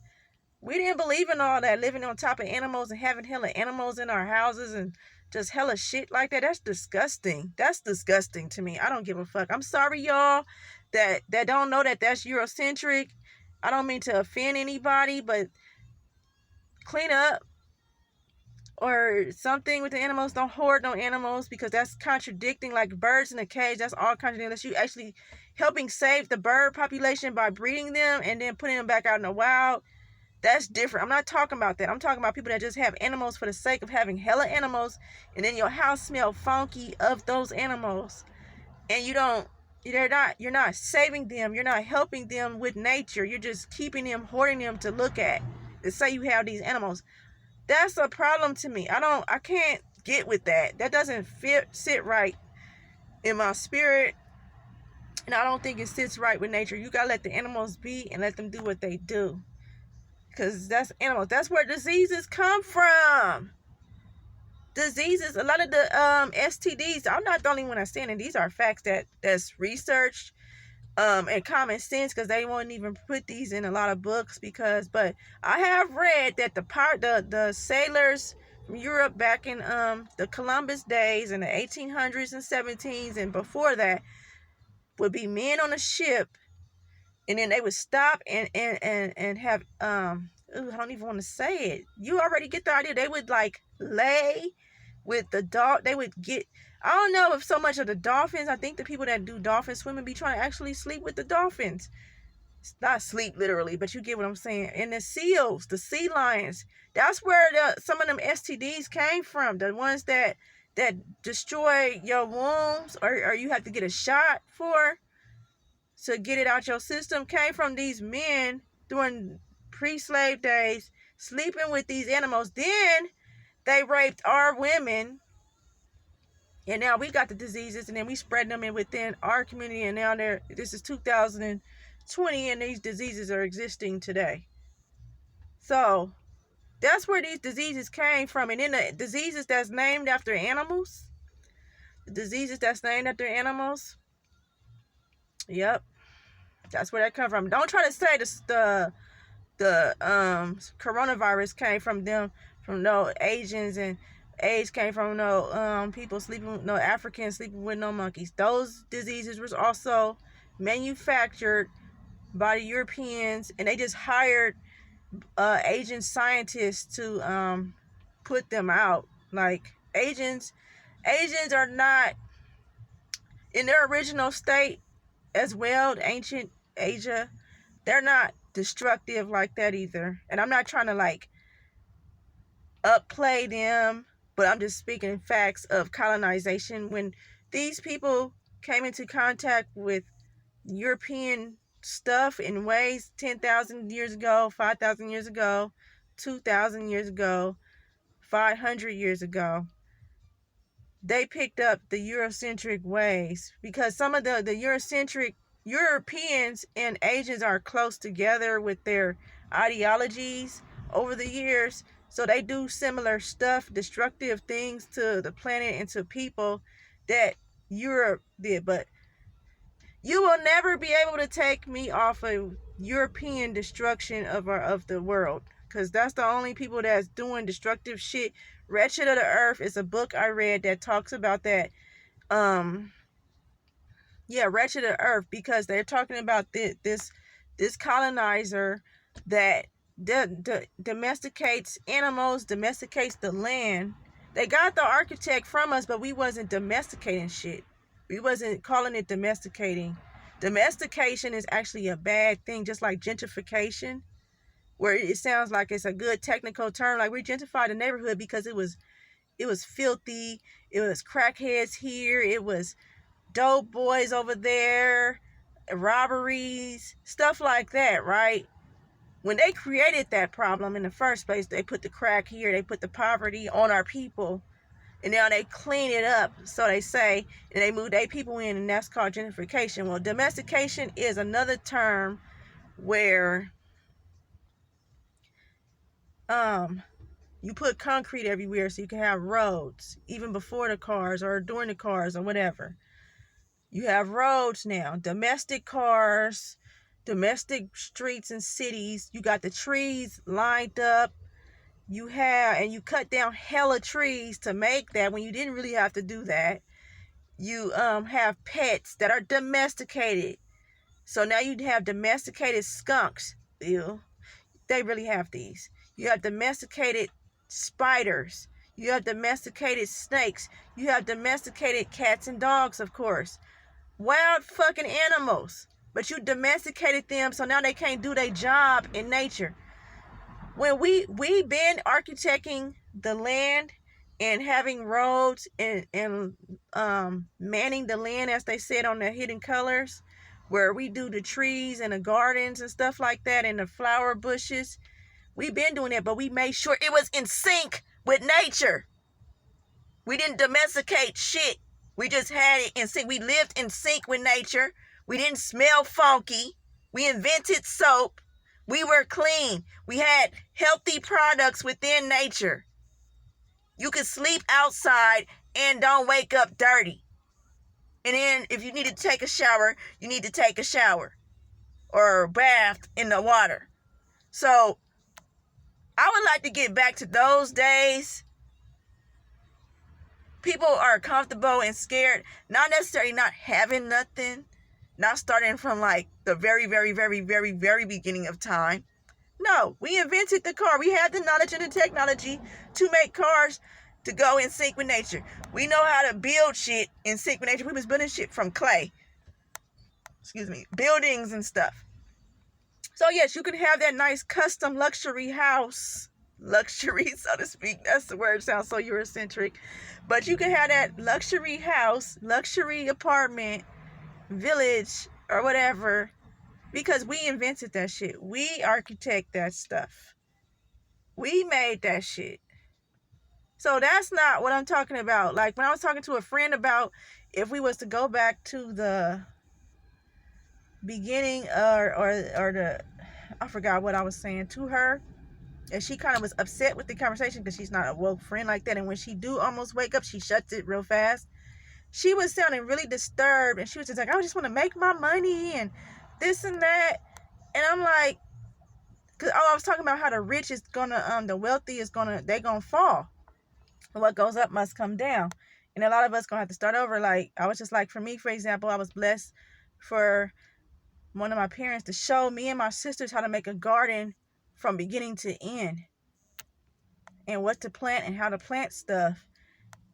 we didn't believe in all that, living on top of animals and having hella animals in our houses and just hella shit like that. That's disgusting. That's disgusting to me. I don't give a fuck. I'm sorry, y'all, that don't know that that's Eurocentric. I don't mean to offend anybody, but clean up or something with the animals. Don't hoard no animals, because that's contradicting. Like birds in a cage, that's all contradicting. Unless you actually helping save the bird population by breeding them and then putting them back out in the wild. That's different. I'm not talking about that. I'm talking about people that just have animals for the sake of having hella animals, and then your house smell funky of those animals, and you're not saving them. You're not helping them with nature. You're just keeping them, hoarding them to look at. To say you have these animals, that's a problem to me. I can't get with that. That doesn't sit right in my spirit, and I don't think it sits right with nature. You gotta let the animals be and let them do what they do, because that's animals. That's where diseases come from. Diseases, a lot of the STDs. I'm not the only one that's saying it. These are facts that's researched and common sense, because they won't even put these in a lot of books. But I have read that the sailors from Europe back in the Columbus days in the 1800s and 17s and before that would be men on a ship, and then they would stop and have I don't even want to say it. You already get the idea. They would like lay with the dog. They would get, I don't know if so much of the dolphins. I think the people that do dolphin swimming be trying to actually sleep with the dolphins. It's not sleep literally, but you get what I'm saying. And the seals, the sea lions, that's where some of them STDs came from. The ones that destroy your wombs, or you have to get a shot for to get it out your system, came from these men during pre-slave days sleeping with these animals. Then they raped our women, and now we got the diseases, and then we spread them in within our community, and now this is 2020, and these diseases are existing today. So that's where these diseases came from. And then the diseases that's named after animals, yep, that's where that come from. Don't try to say the coronavirus came from them, from no Asians, and AIDS came from no people sleeping, no Africans sleeping with no monkeys. Those diseases was also manufactured by the Europeans, and they just hired Asian scientists to put them out. Like Asians are not in their original state as well. Ancient Asia, they're not destructive like that either. And I'm not trying to like upplay them, but I'm just speaking facts of colonization. When these people came into contact with European stuff in ways 10,000 years ago, 5,000 years ago, 2,000 years ago, 500 years ago, they picked up the eurocentric ways, because some of the eurocentric Europeans and Asians are close together with their ideologies over the years. So they do similar stuff, destructive things to the planet and to people that Europe did. But you will never be able to take me off of European destruction of the world, because that's the only people that's doing destructive shit. Wretched of the Earth is a book I read that talks about that. Wretched of the Earth, because they're talking about this colonizer that domesticates animals, domesticates the land. They got the architect from us, but we wasn't domesticating shit. We wasn't calling it domesticating. Domestication is actually a bad thing, just like gentrification, where it sounds like it's a good technical term. Like we gentrified the neighborhood because it was filthy. It was crackheads here. It was dope boys over there, robberies, stuff like that, right? When they created that problem in the first place, they put the crack here, they put the poverty on our people, and now they clean it up, so they say, and they move their people in, and that's called gentrification. Well, domestication is another term where you put concrete everywhere so you can have roads, even before the cars or during the cars or whatever. You have roads now, domestic cars, domestic streets and cities. You got the trees lined up. You cut down hella trees to make that when you didn't really have to do that. You have pets that are domesticated. So now you have domesticated skunks. Ew. They really have these. You have domesticated spiders. You have domesticated snakes. You have domesticated cats and dogs, of course. Wild fucking animals. But you domesticated them, so now they can't do their job in nature. when we been architecting the land and having roads and manning the land, as they said on the Hidden Colors, where we do the trees and the gardens and stuff like that and the flower bushes. We've been doing that, but we made sure it was in sync with nature. We didn't domesticate shit. We just had it in sync. We lived in sync with nature. We didn't smell funky. We invented soap. We were clean. We had healthy products within nature. You could sleep outside and don't wake up dirty. And then if you need to take a shower, you need to take a shower or bath in the water. So I would like to get back to those days. People are comfortable and scared, not necessarily not having nothing, not starting from like the very, very, very, very, very beginning of time. No, we invented the car. We had the knowledge and the technology to make cars to go in sync with nature. We know how to build shit in sync with nature. We was building shit from clay. Buildings and stuff. So yes, you can have that nice custom luxury house. Luxury, so to speak. That's the word. Sounds so eurocentric. But you can have that luxury house, luxury apartment, village, or whatever, because we invented that shit. We architect that stuff. We made that shit. So that's not what I'm talking about. Like when I was talking to a friend about if we was to go back to the beginning or the, I forgot what I was saying to her. And she kind of was upset with the conversation because she's not a woke friend like that. And when she do almost wake up, she shuts it real fast. She was sounding really disturbed. And she was just like, I just want to make my money and this and that. And I'm like, because I was talking about how the rich is going to, the wealthy is going to, they're going to fall. And what goes up must come down. And a lot of us going to have to start over. Like, I was just like, for me, for example, I was blessed for one of my parents to show me and my sisters how to make a garden from beginning to end and what to plant and how to plant stuff.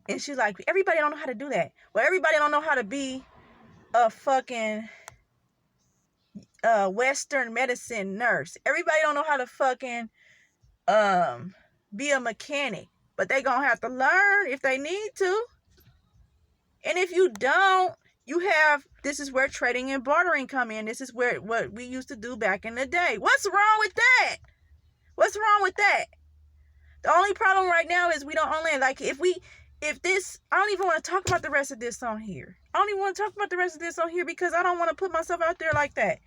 And she's like, everybody don't know how to do that. Well, everybody don't know how to be a fucking Western medicine nurse. Everybody don't know how to fucking be a mechanic. But they gonna have to learn if they need to. And if you don't, you have, this is where trading and bartering come in. This is where what we used to do back in the day. What's wrong with that? What's wrong with that? The only problem right now is we don't only, like, if this, I don't even want to talk about the rest of this on here. I don't even want to talk about the rest of this on here because I don't want to put myself out there like that.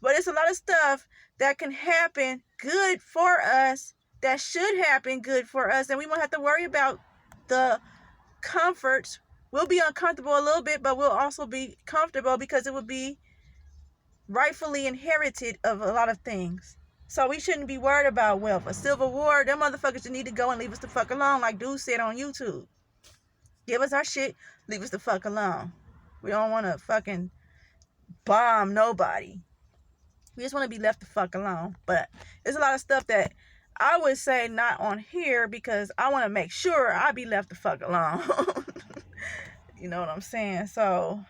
But it's a lot of stuff that can happen good for us, that should happen good for us, and we won't have to worry about the comforts. We'll be uncomfortable a little bit, but we'll also be comfortable because it will be rightfully inherited of a lot of things. So we shouldn't be worried about wealth. A civil war, them motherfuckers just need to go and leave us the fuck alone, like dude said on YouTube. Give us our shit, leave us the fuck alone. We don't want to fucking bomb nobody. We just want to be left the fuck alone. But there's a lot of stuff that I would say not on here because I want to make sure I be left the fuck alone. You know what I'm saying? So,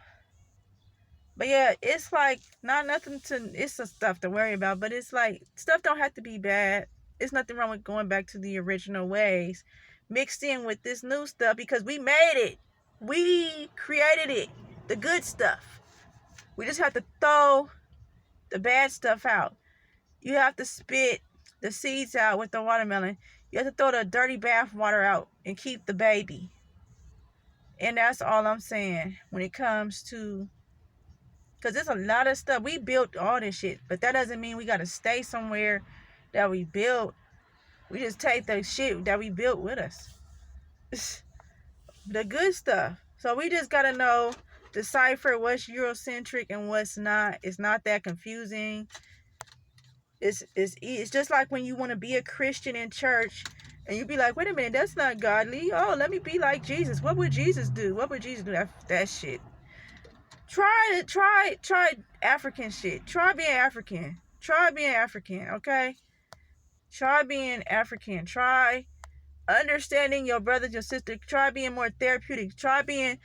but yeah, it's like not nothing to, it's some stuff to worry about, but it's like stuff don't have to be bad. It's nothing wrong with going back to the original ways mixed in with this new stuff because we made it. We created it. The good stuff. We just have to throw the bad stuff out. You have to spit the seeds out with the watermelon. You have to throw the dirty bath water out and keep the baby. And that's all I'm saying when it comes to, because there's a lot of stuff. We built all this shit, but that doesn't mean we got to stay somewhere that we built. We just take the shit that we built with us. The good stuff. So we just got to know, decipher what's Eurocentric and what's not. It's not that confusing. It's just like when you want to be a Christian in church and you be like, wait a minute, that's not godly. Oh, let me be like Jesus. What would Jesus do? What would Jesus do? That shit. Try African shit. Try being African. Okay? Try being African. Try understanding your brothers, your sister. Try being more therapeutic. Try being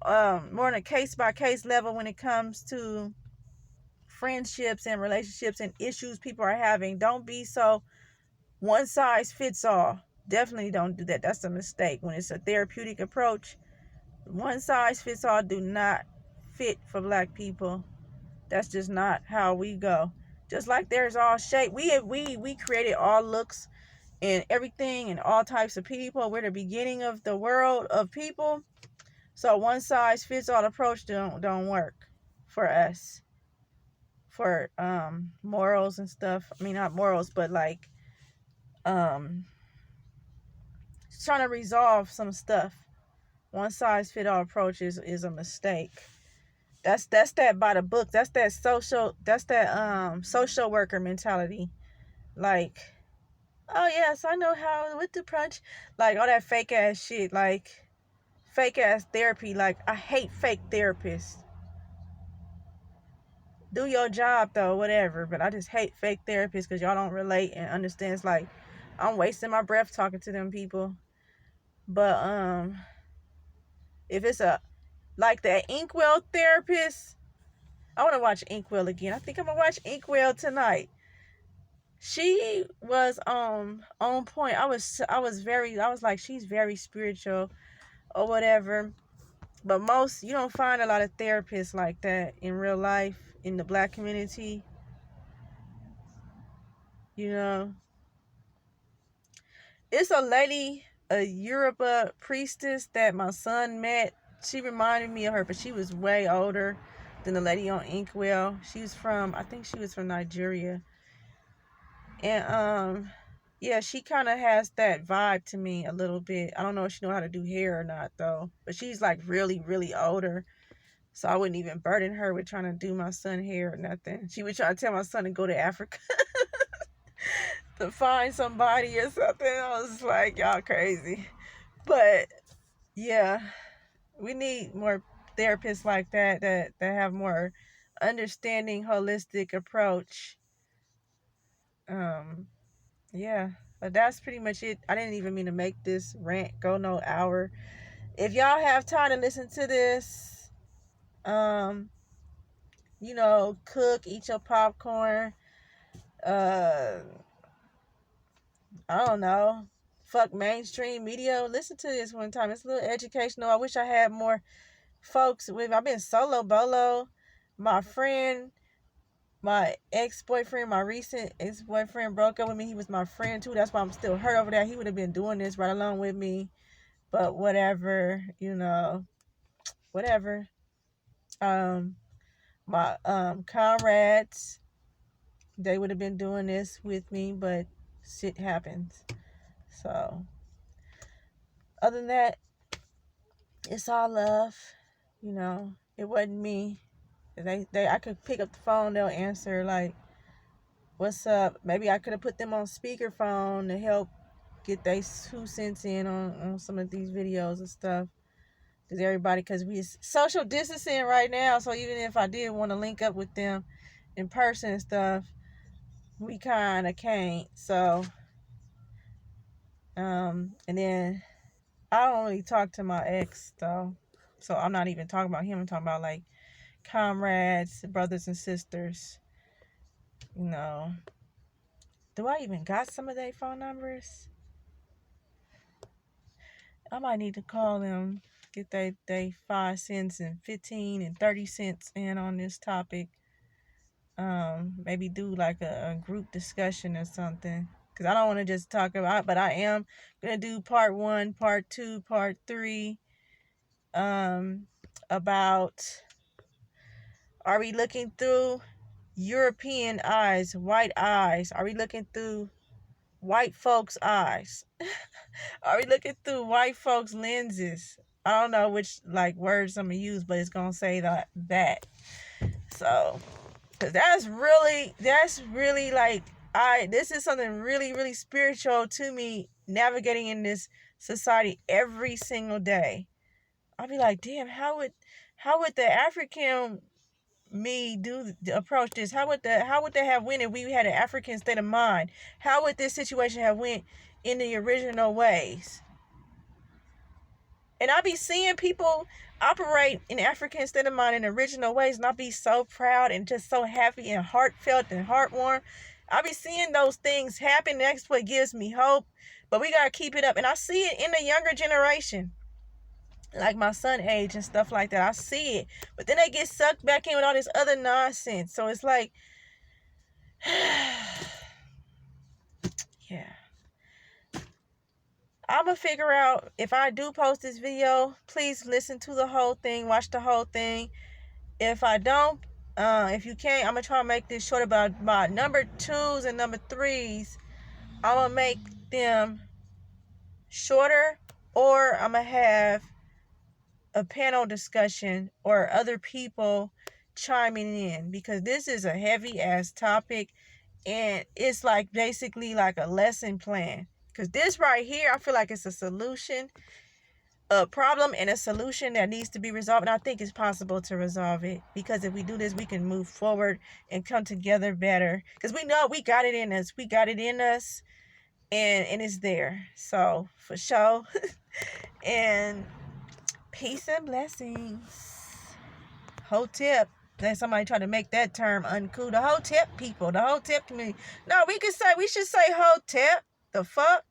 more on a case-by-case level when it comes to friendships and relationships and issues people are having. Don't be so one size fits all. Definitely don't do that. That's a mistake. When it's a therapeutic approach, one size fits all do not fit for black people. That's just not how we go. Just like there's all shape, we created all looks and everything and all types of people. We're the beginning of the world of people. So one size fits all approach don't work for us. For morals and stuff. I mean, not morals, but like um trying to resolve some stuff. One size fit all approach is a mistake. That's that by the book. That's that social worker mentality. Like, oh yes, I know how with the approach. Like all that fake ass shit. Like fake ass therapy. Like I hate fake therapists. Do your job though, whatever. But I just hate fake therapists because y'all don't relate and understand. It's like I'm wasting my breath talking to them people. But if it's a like that Inkwell therapist, I want to watch Inkwell again. I think I'm gonna watch Inkwell tonight. She was on point. I was like, she's very spiritual or whatever. But you don't find a lot of therapists like that in real life in the black community. You know, it's a lady, a Yoruba priestess that my son met. She reminded me of her, but she was way older than the lady on Inkwell. I think she was from Nigeria. And yeah, she kind of has that vibe to me a little bit. I don't know if she know how to do hair or not though, but she's like really, really older. So I wouldn't even burden her with trying to do my son hair or nothing. She would try to tell my son to go to Africa to find somebody or something. I was like, y'all crazy. But yeah, we need more therapists like that have more understanding, holistic approach. Yeah, but that's pretty much it. I didn't even mean to make this rant go no hour. If y'all have time to listen to this, cook, eat your popcorn. I don't know. Fuck mainstream media. Listen to this one time. It's a little educational. I wish I had more folks with. I've been solo bolo. My friend, my ex-boyfriend, my recent ex-boyfriend broke up with me. He was my friend too. That's why I'm still hurt over that. He would have been doing this right along with me. But whatever, whatever. My comrades, they would have been doing this with me, but shit happens. So other than that, it's all love. It wasn't me. I could pick up the phone, they'll answer like, what's up? Maybe I could have put them on speakerphone to help get their 2 cents in on some of these videos and stuff. Because we social distancing right now, so even if I did want to link up with them in person and stuff, we kind of can't. So and then I don't really talk to my ex though, so I'm not even talking about him. I'm talking about like comrades, brothers and sisters. Do I even got some of their phone numbers? I might need to call them, get they 5 cents and 15 and 30 cents in on this topic. Maybe do like a group discussion or something. Because I don't want to just talk about, but I am going to do part 1, part 2, part 3. About, are we looking through European eyes, white eyes? Are we looking through white folks' eyes? Are we looking through white folks' lenses? I don't know which like words I'm gonna use, but it's gonna say that. So, cause that's really like this is something really, really spiritual to me. Navigating in this society every single day, I'll be like, damn, how would the African me approach this? How would they have went if we had an African state of mind? How would this situation have went in the original ways? And I be seeing people operate in African state of mind in original ways, and I be so proud and just so happy and heartfelt and heartwarmed. I be seeing those things happen. That's what gives me hope. But we gotta keep it up. And I see it in the younger generation, like my son age and stuff like that. I see it. But then they get sucked back in with all this other nonsense. So it's like, yeah. I'm gonna figure out, if I do post this video, please listen to the whole thing, watch the whole thing. If I don't, if you can't, I'm gonna try to make this short. About number 2s and number 3s, I'm gonna make them shorter, or I'm gonna have a panel discussion or other people chiming in, because this is a heavy ass topic, and it's like basically like a lesson plan. Because this right here, I feel like it's a solution, a problem and a solution that needs to be resolved. And I think it's possible to resolve it, because if we do this, we can move forward and come together better. Because we know we got it in us. We got it in us, and it's there. So for sure. And peace and blessings. Hotep. Then somebody tried to make that term uncool. The Hotep people, the Hotep community. No, we should say Hotep. The fuck?